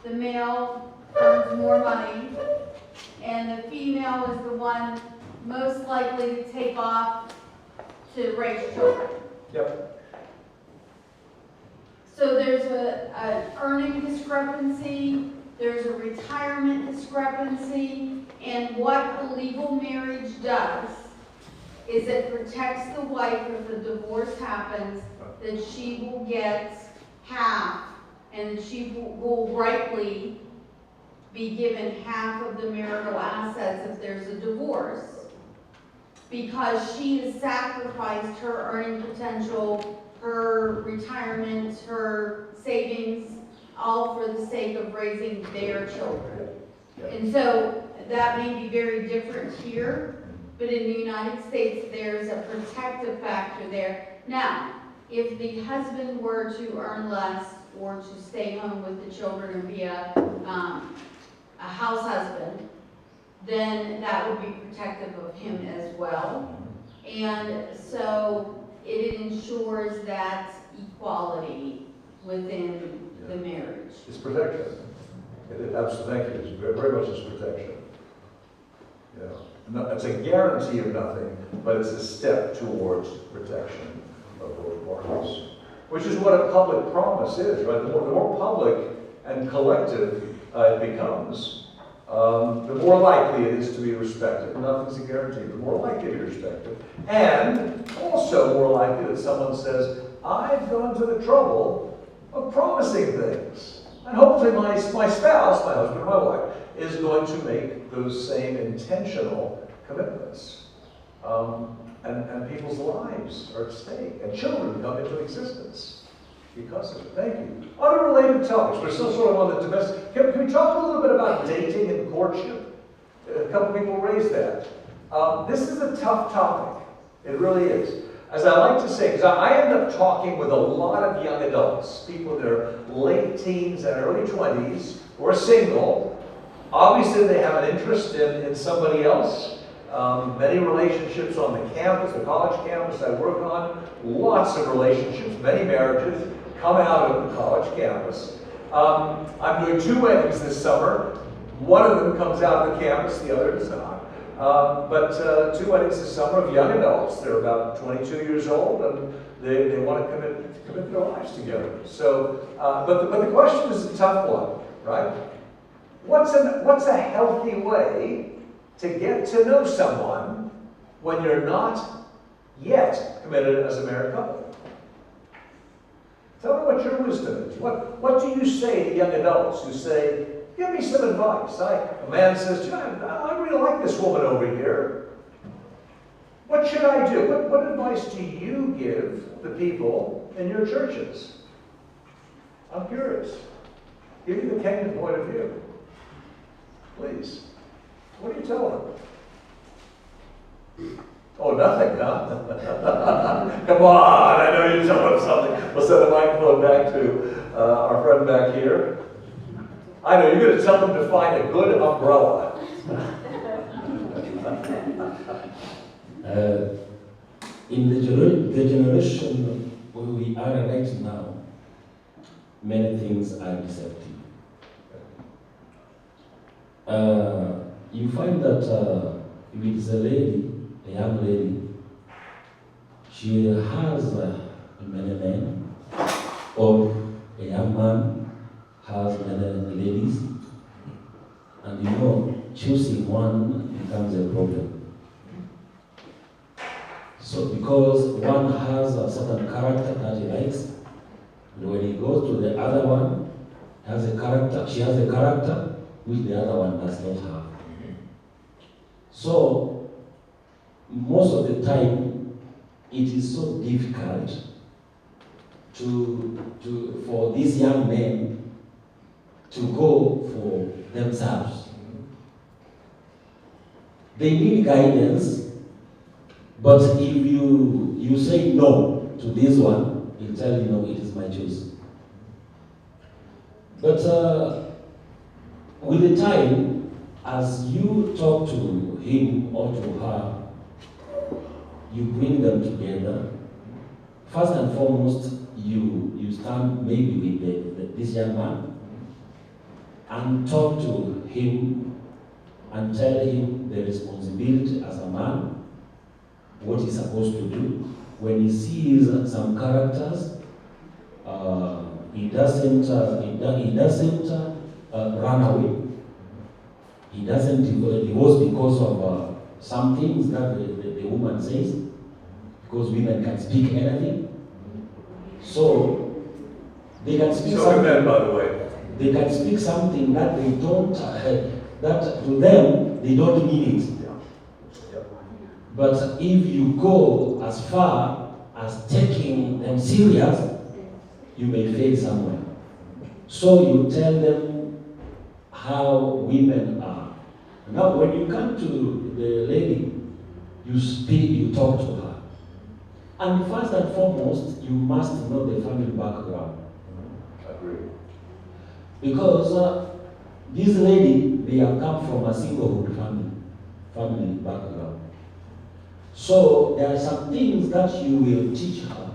[SPEAKER 8] the male earns more money and the female is the one most likely to take off to raise children.
[SPEAKER 1] Yep.
[SPEAKER 8] So there's an earning discrepancy, there's a retirement discrepancy, and what a legal marriage does is it protects the wife if a divorce happens, that she will get half, and she will rightly be given half of the marital assets if there's a divorce, because she has sacrificed her earning potential, her retirement, her savings, all for the sake of raising their children. And so that may be very different here, but in the United States there's a protective factor there. Now, if the husband were to earn less or to stay home with the children or be a house husband, then that would be protective of him as well. And so it ensures that equality within the marriage.
[SPEAKER 1] It's protection. Absolutely, thank you. It's very much is protection. It's a guarantee of nothing, but it's a step towards protection of both parties. Which is what a public promise is, right? The more public and collective it becomes, the more likely it is to be respected. Nothing's a guarantee, but more likely to be respected. And also more likely that someone says, I've gone to the trouble of promising things. And hopefully my spouse, my husband or my wife, is going to make those same intentional commitments. And people's lives are at stake. And children come into existence because of it. Thank you. Unrelated topics. We're still sort of on the domestic. Can we talk a little bit about dating and courtship? A couple people raised that. This is a tough topic. It really is. As I like to say, because I end up talking with a lot of young adults, people in their late teens and early 20s, who are single. Obviously, they have an interest in somebody else. Many relationships on the campus, the college campus I work on, lots of relationships, many marriages come out of the college campus. I'm doing 2 weddings this summer. One of them comes out of the campus, the other does not. But 2 weddings this summer of young adults. They're about 22 years old, and they want to commit their lives together. So, but the question is a tough one, right? What's a healthy way to get to know someone when you're not yet committed as a married couple? Tell me what your wisdom is. What do you say to young adults who say, give me some advice? A man says, I really like this woman over here. What should I do? What advice do you give the people in your churches? I'm curious. Give me the Kenyan point of view. Please. What are you telling them? Oh, nothing, huh? Come on, I know you're telling them something. We'll send the microphone back to our friend back here. I know, you're going to tell them to find a good umbrella.
[SPEAKER 6] In the generation where we are right now, many things are deceptive. You find that if it is a lady, a young lady, she has many men, or a young man has many ladies, and you know, choosing one becomes a problem. So because one has a certain character that he likes, and when he goes to the other one, she has a character which the other one does not have. So most of the time, it is so difficult for these young men to go for themselves. They need guidance, but if you say no to this one, he'll tell you, no, it is my choice. But with the time, as you talk to him or to her, you bring them together. First and foremost, you stand maybe with this young man and talk to him and tell him the responsibility as a man, what he's supposed to do. When he sees some characters, he doesn't run away. He doesn't divorce because of some things that the woman says, because women can speak anything. So they can speak something.
[SPEAKER 1] Men, by the way.
[SPEAKER 6] They can speak something that they don't, that to them they don't mean it. But if you go as far as taking them serious, you may fail somewhere. So you tell them how women are. Now, when you come to the lady, you speak, you talk to her. And first and foremost, you must know the family background.
[SPEAKER 1] Agree.
[SPEAKER 6] Because this lady, they have come from a singlehood family background. So there are some things that you will teach her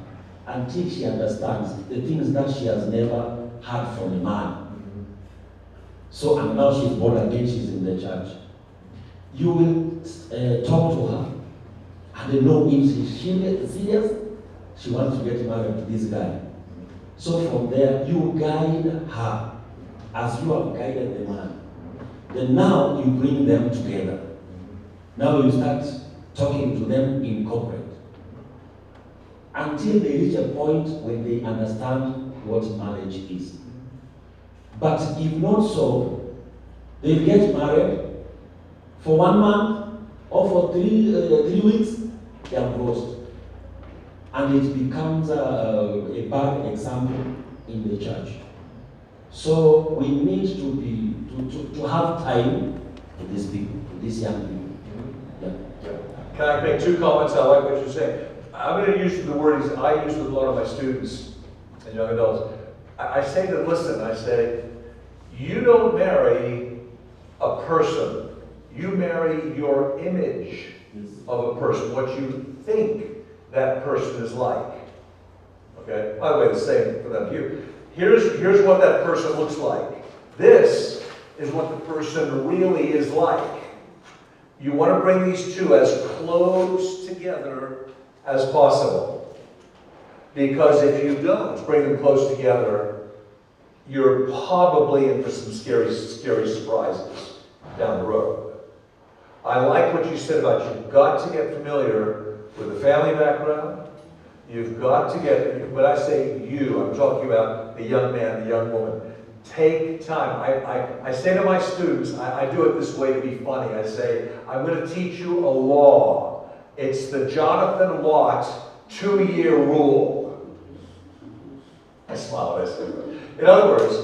[SPEAKER 6] until she understands the things that she has never heard from a man. So, and now she's born again, she's in the church. You will talk to her and know if she's serious, she wants to get married to this guy. So from there, you guide her as you have guided the man. Then now you bring them together. Now you start talking to them in corporate until they reach a point when they understand what marriage is. But if not so, they get married for 1 month or for 3 weeks, they are divorced. And it becomes a bad example in the church. So we need to have time to these people, to these young people. Yeah.
[SPEAKER 1] Can I make 2 comments? I like what you're saying. I'm going to use the word I use with a lot of my students and young adults. I say to them, listen, I say, you don't marry a person. You marry your image of a person, what you think that person is like. Okay? By the way, the same for them here. Here's what that person looks like. This is what the person really is like. You want to bring these two as close together as possible. Because if you don't bring them close together, you're probably in for some scary surprises down the road. I like what you said about you've got to get familiar with the family background. You've got to get, when I say you, I'm talking about the young man, the young woman. Take time. I say to my students, I do it this way to be funny. I say, I'm going to teach you a law. It's the Jonathan Watt 2-year rule. I smile when I say that. In other words,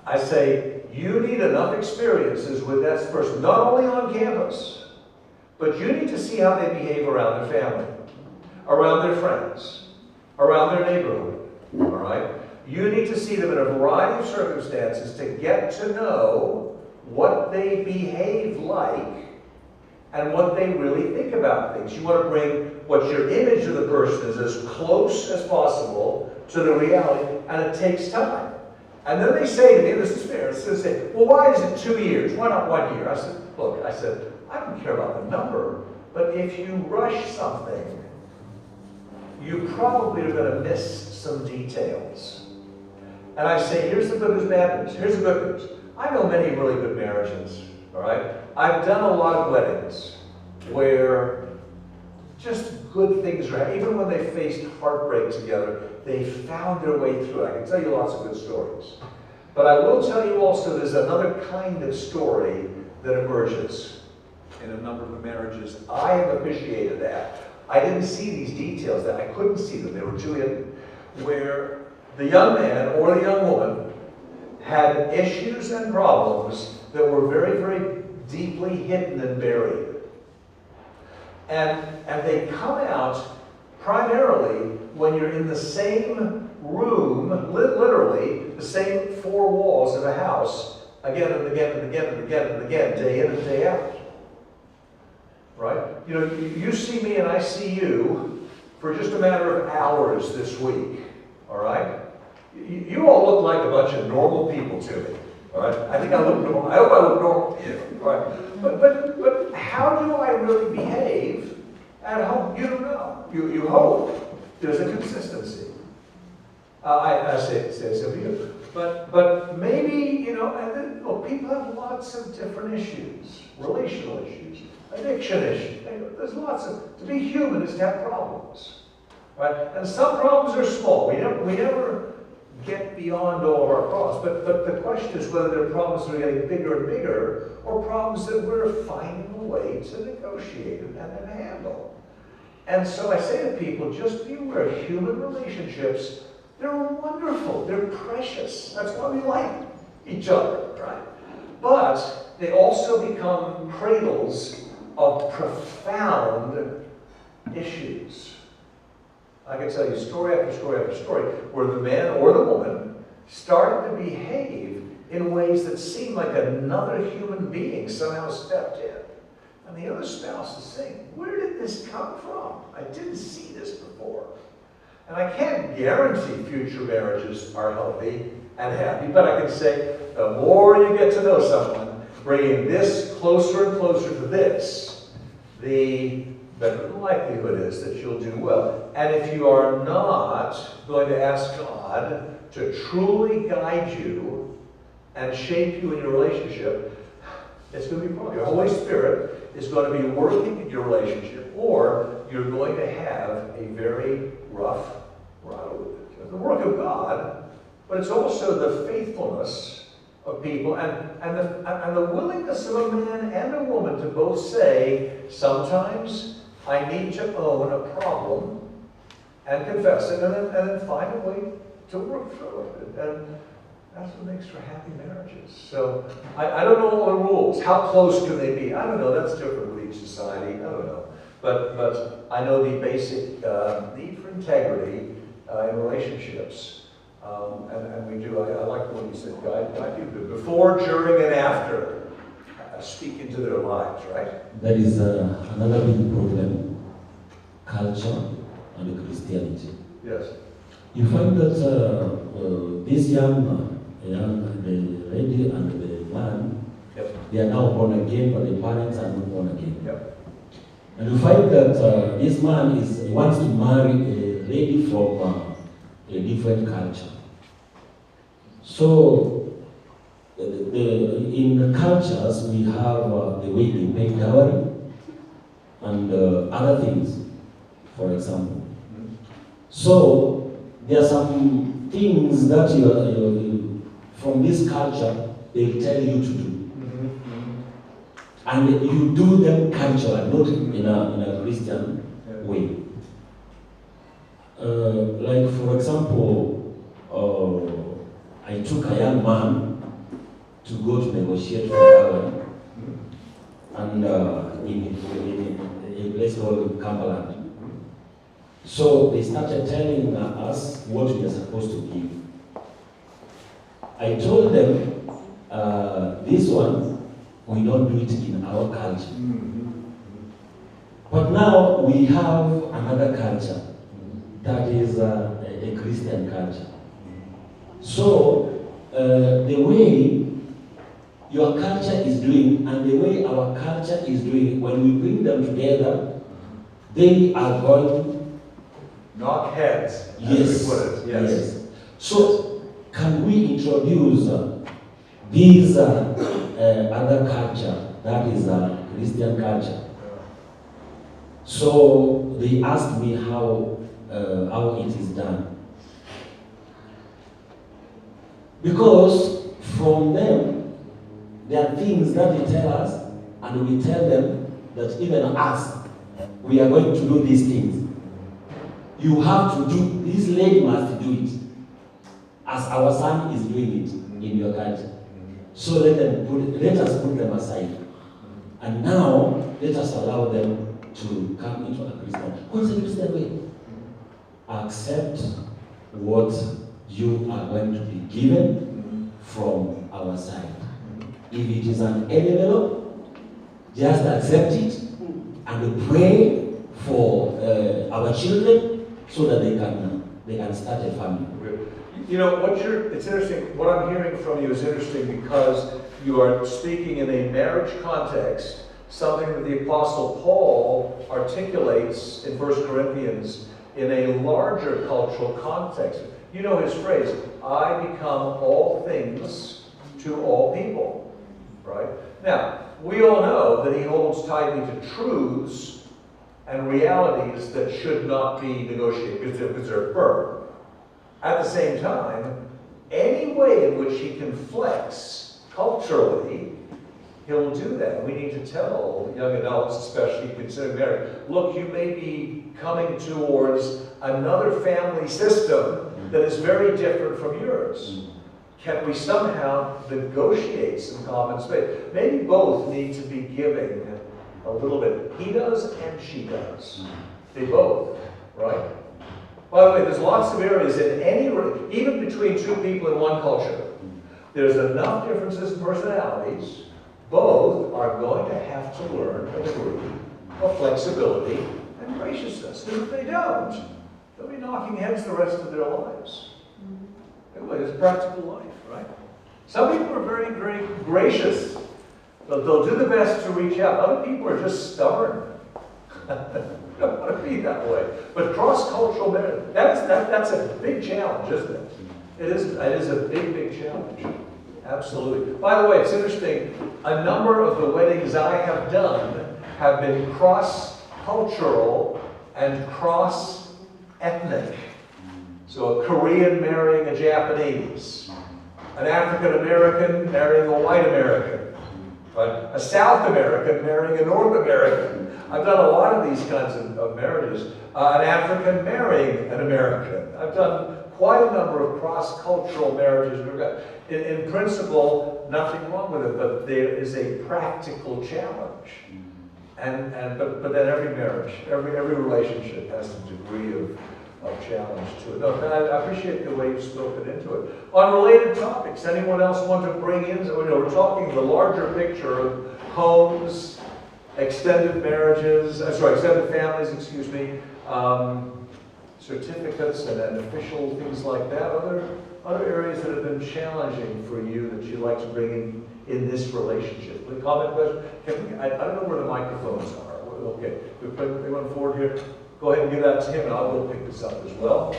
[SPEAKER 1] I say, You need enough experiences with that person, not only on campus, but you need to see how they behave around their family, around their friends, around their neighborhood, all right? You need to see them in a variety of circumstances to get to know what they behave like and what they really think about things. You want to bring what your image of the person is as close as possible to the reality, and it takes time. And then they say to me, this is fair, they say, well, why is it 2 years? Why not 1 year? I said, look, I don't care about the number, but if you rush something, you probably are going to miss some details. And I say, here's the good news, bad news. Here's the good news. I know many really good marriages, all right? I've done a lot of weddings where just good things are happening. Even when they faced heartbreak together, they found their way through it. I can tell you lots of good stories. But I will tell you also there's another kind of story that emerges in a number of marriages. I have appreciated that. I didn't see these details, that I couldn't see them, they were too hidden, where the young man or the young woman had issues and problems that were very, very deeply hidden and buried. And they come out primarily when you're in the same room, literally the same four walls of a house, again and again and again and again and again, day in and day out. Right? You know, you see me and I see you for just a matter of hours this week. All right? You all look like a bunch of normal people to me. All right? I think I look normal. I hope I look normal to you. All right? But how do I really behave at home? You don't know. You hope there's a consistency. I say so to you. But maybe, you know, people have lots of different issues, relational issues, addiction issues. There's lots of, to be human is to have problems, right? And some problems are small. We never get beyond all of our problems. But the question is whether they're problems that are getting bigger and bigger, or problems that we're finding a way to negotiate and handle. And so I say to people, just be aware, human relationships, they're wonderful, they're precious. That's why we like each other, right? But they also become cradles of profound issues. I can tell you story after story after story where the man or the woman started to behave in ways that seemed like another human being somehow stepped in. And the other spouse is saying, where did this come from? I didn't see this before. And I can't guarantee future marriages are healthy and happy, but I can say the more you get to know someone, bringing this closer and closer to this, the better the likelihood is that you'll do well. And if you are not going to ask God to truly guide you and shape you in your relationship, it's going to be wrong. Your Holy Spirit is going to be working in your relationship, or you're going to have a very rough ride with it. The work of God, but it's also the faithfulness of people and the willingness of a man and a woman to both say, sometimes I need to own a problem and confess it, and then find a way to work through it. And that's what makes for happy marriages. So I don't know all the rules. How close can they be? I don't know. That's different with each society. I don't know. But I know the basic need for integrity in relationships. And we do. I like what you said, guide people before, during, and after. Speak into their lives, right?
[SPEAKER 6] There is another big problem, culture and Christianity.
[SPEAKER 1] Yes.
[SPEAKER 6] You find that this the lady and the man,
[SPEAKER 1] Yep.
[SPEAKER 6] they are now born again, but the parents are not born again.
[SPEAKER 1] Yep.
[SPEAKER 6] And you find that this man wants to marry a lady from a different culture. So, in the cultures, we have the way they pay dowry and other things, for example. So, there are some things that you from this culture, they tell you to do. And you do them culturally, not in a Christian way. Like, for example, I took a young man to go to negotiate for Darwin, and in a place called Cumberland. So they started telling us what we are supposed to give. I told them, this one, we don't do it in our culture. But now we have another culture that is a Christian culture. So the way your culture is doing and the way our culture is doing, when we bring them together, they are going
[SPEAKER 1] knock heads,
[SPEAKER 6] yes,
[SPEAKER 1] as we put it.
[SPEAKER 6] yes. So can we introduce these other culture, that is Christian culture? So they asked me how it is done. Because from them, there are things that they tell us, and we tell them that even us, we are going to do these things. You have to do, this lady must do it, as our son is doing it in your culture. So let us put them aside. And now, let us allow them to come into a Christian. What's the Christian way? Accept what you are going to be given from our side. If it is an envelope, just accept it and pray for our children so that they can start a family.
[SPEAKER 1] You know, it's interesting, what I'm hearing from you is interesting because you are speaking in a marriage context, something that the Apostle Paul articulates in 1 Corinthians in a larger cultural context. You know his phrase, I become all things to all people, right? Now, we all know that he holds tightly to truths and realities that should not be negotiated because they're firm. At the same time, any way in which he can flex culturally, he'll do that. We need to tell young adults, especially considering marriage, look, you may be coming towards another family system that is very different from yours. Can we somehow negotiate some common space? Maybe both need to be giving a little bit. He does and she does. They both, right? By the way, there's lots of areas in even between two people in one culture, there's enough differences in personalities. Both are going to have to learn a degree of flexibility and graciousness. And if they don't, they'll be knocking heads the rest of their lives. Anyway, it's practical life, right? Some people are very, very gracious. They'll do the best to reach out. Other people are just stubborn. I don't want to be that way. But cross-cultural marriage, that's a big challenge, isn't it? It is a big, big challenge. Absolutely. By the way, it's interesting. A number of the weddings I have done have been cross-cultural and cross-ethnic. So a Korean marrying a Japanese, an African American marrying a white American, right? A South American marrying a North American. I've done a lot of these kinds of marriages. An African marrying an American. I've done quite a number of cross-cultural marriages. In principle, nothing wrong with it, but there is a practical challenge. But then every marriage, every relationship has a degree of challenge to it. No, I appreciate the way you've spoken into it. On related topics, anyone else want to bring in? We're talking the larger picture of homes, extended marriages, extended families, excuse me, certificates and official things like that. Other areas that have been challenging for you that you'd like to bring in this relationship? Any comment, question? I don't know where the microphones are. Okay, we put anyone forward here. Go ahead and give that to him, and I will pick this up as well.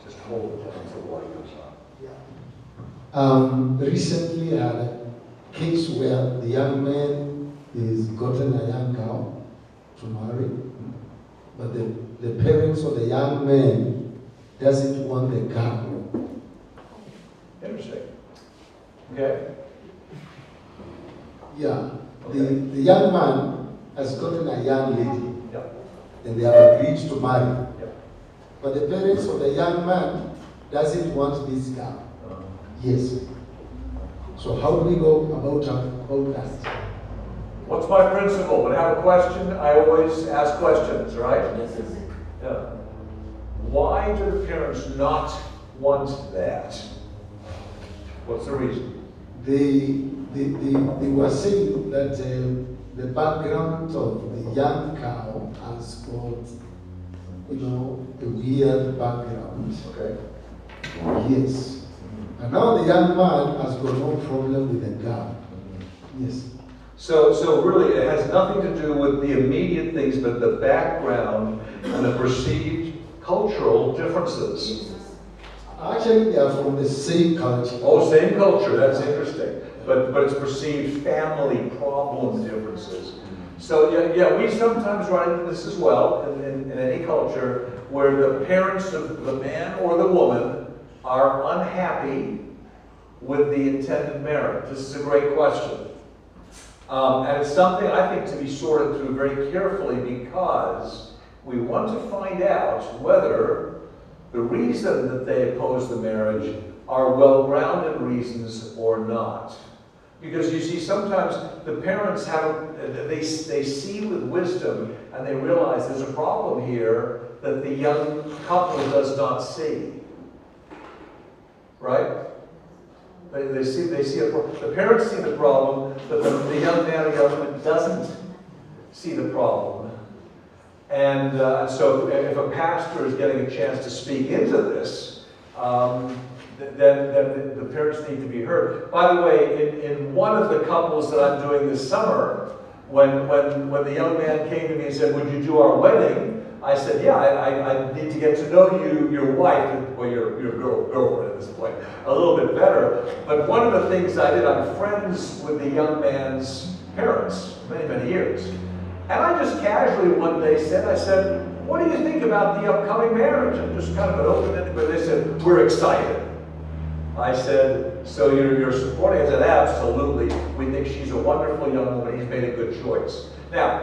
[SPEAKER 1] Just hold it until the light goes on.
[SPEAKER 5] Recently, I had a case where the young man is gotten a young girl to marry, but the parents of the young man doesn't want the girl.
[SPEAKER 1] Interesting. Okay.
[SPEAKER 5] Yeah.
[SPEAKER 1] Okay.
[SPEAKER 5] The young man has gotten a young lady
[SPEAKER 1] Yeah.
[SPEAKER 5] and they have agreed to marry.
[SPEAKER 1] Yeah.
[SPEAKER 5] But the parents of the young man doesn't want this girl. Yes. So how do we go about that?
[SPEAKER 1] What's my principle? When I have a question, I always ask questions, right?
[SPEAKER 6] Yes, yes.
[SPEAKER 1] Yeah. Why do the parents not want that? What's the reason?
[SPEAKER 5] They were saying that the background of the young cow has got, a weird background.
[SPEAKER 1] Okay.
[SPEAKER 5] Yes. And now the young man has got no problem with the girl. Yes.
[SPEAKER 1] So really, it has nothing to do with the immediate things, but the background and the perceived cultural differences.
[SPEAKER 5] Actually, they are from the same culture.
[SPEAKER 1] Oh, same culture. That's interesting. But it's perceived family problem differences. So yeah, we sometimes run into this as well in any culture where the parents of the man or the woman are unhappy with the intended marriage. This is a great question. And it's something I think to be sorted through very carefully because we want to find out whether the reason that they oppose the marriage are well-grounded reasons or not. Because you see, sometimes the parents they see with wisdom and they realize there's a problem here that the young couple does not see. Right? They see the parents see the problem, but the young man or young woman doesn't see the problem. And so if a pastor is getting a chance to speak into this, then the parents need to be heard. By the way, in one of the couples that I'm doing this summer, when the young man came to me and said, "Would you do our wedding?" I said, "Yeah, I need to get to know your wife," or your girlfriend at this point, a little bit better. But one of the things I did, I'm friends with the young man's parents, many, many years. And I just casually one day I said, "What do you think about the upcoming marriage?" And just kind of an open-ended, but they said, "We're excited." I said, "So you're supporting?" I said, "Absolutely. We think she's a wonderful young woman. He's made a good choice." Now,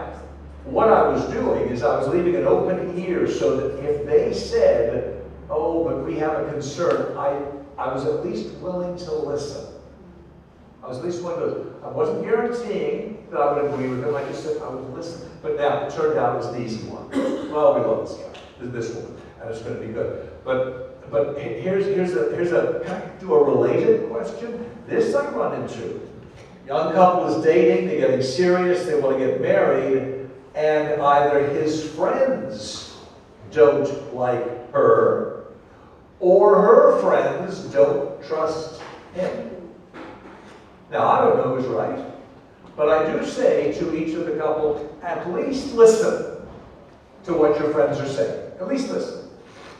[SPEAKER 1] what I was doing is I was leaving an open ear so that if they said, "Oh, but we have a concern," I was at least willing to listen. I was at least willing to listen. I wasn't guaranteeing that I would agree with them. I just said I would listen. But now it turned out it was an easy one. Well, we love this guy, this woman, and it's going to be good. But here's a can I do a related question? This I run into. Young couple is dating, they're getting serious, they want to get married, and either his friends don't like her, or her friends don't trust him. Now, I don't know who's right, but I do say to each of the couple, at least listen to what your friends are saying. At least listen.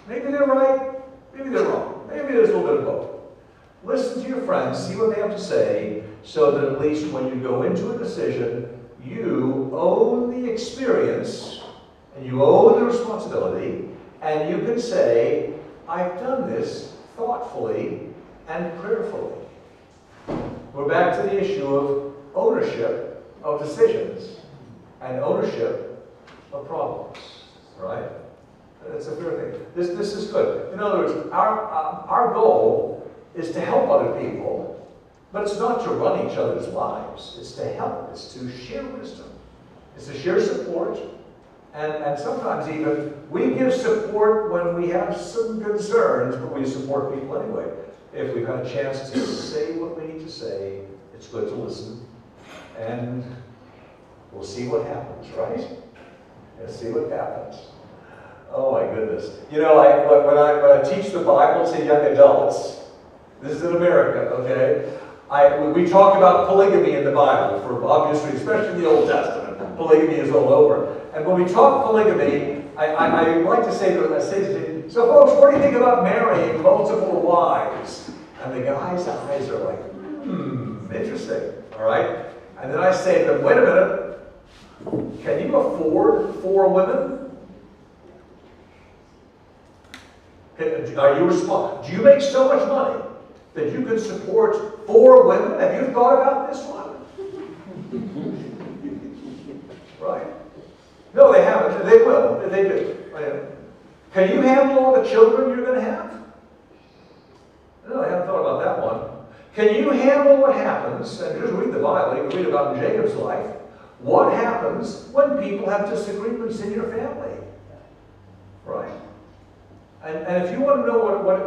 [SPEAKER 1] Maybe they're right, maybe they're wrong. Maybe there's a little bit of both. Listen to your friends, see what they have to say, so that at least when you go into a decision, you own the experience, and you own the responsibility, and you can say, I've done this thoughtfully and prayerfully. We're back to the issue of ownership of decisions and ownership of problems, right? That's a fair thing. This is good. In other words, our goal is to help other people, but it's not to run each other's lives. It's to help. It's to share wisdom. It's to share support. And sometimes even, we give support when we have some concerns, but we support people anyway. If we've had a chance to say what we need to say, it's good to listen. And we'll see what happens, right? We'll see what happens. Oh my goodness. You know, when I teach the Bible to young adults, this is in America, okay? We talk about polygamy in the Bible for obvious reasons, especially in the Old Testament. Polygamy is all over. And when we talk polygamy, I like to say to them, so folks, what do you think about marrying multiple wives? And the guys' eyes are like, interesting, all right? And then I say to them, wait a minute, can you afford 4 women? Are you responsible? Do you make so much money that you can support 4 women? Have you thought about this one? Right? No, they haven't. They will. They do. Can you handle all the children you're going to have? No, I haven't thought about that one. Can you handle what happens, and just read the Bible, you can read about in Jacob's life, what happens when people have disagreements in your family? Right? And if you want to know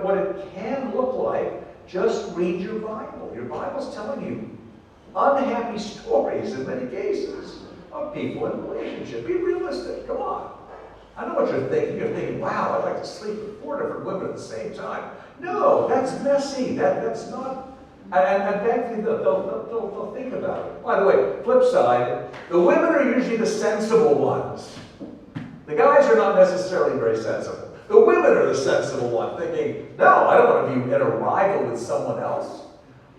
[SPEAKER 1] what it can look like, just read your Bible. Your Bible's telling you unhappy stories in many cases of people in relationship. Be realistic. Come on. I know what you're thinking. You're thinking, wow, I'd like to sleep with 4 different women at the same time. No, that's messy. That's not. And thankfully, they'll think about it. By the way, flip side, the women are usually the sensible ones. The guys are not necessarily very sensible. The women are the sensible one, thinking, no, I don't want to be in a rival with someone else.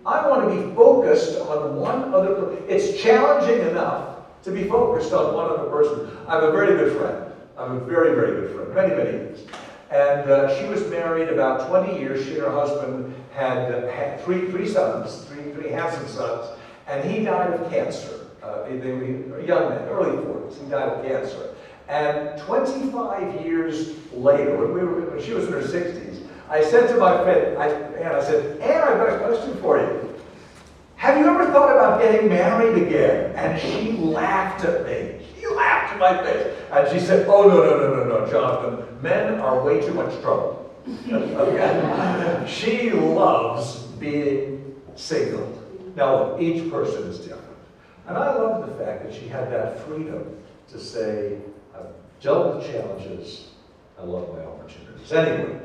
[SPEAKER 1] I want to be focused on one other person. It's challenging enough to be focused on one other person. I have a very good friend. I have a very, very good friend, many, many years. And she was married about 20 years. She and her husband had three sons, three handsome sons, and he died of cancer. They were young men, early 40s. He died of cancer. And 25 years later, when she was in her 60s, I said to my friend, Anne, I've got a question for you. Have you ever thought about getting married again? And she laughed at me. She laughed in my face. And she said, oh, no, Jonathan. Men are way too much trouble. Okay? She loves being single. Now, look, each person is different. And I love the fact that she had that freedom to say, I've dealt with challenges. I love my opportunities. Anyway,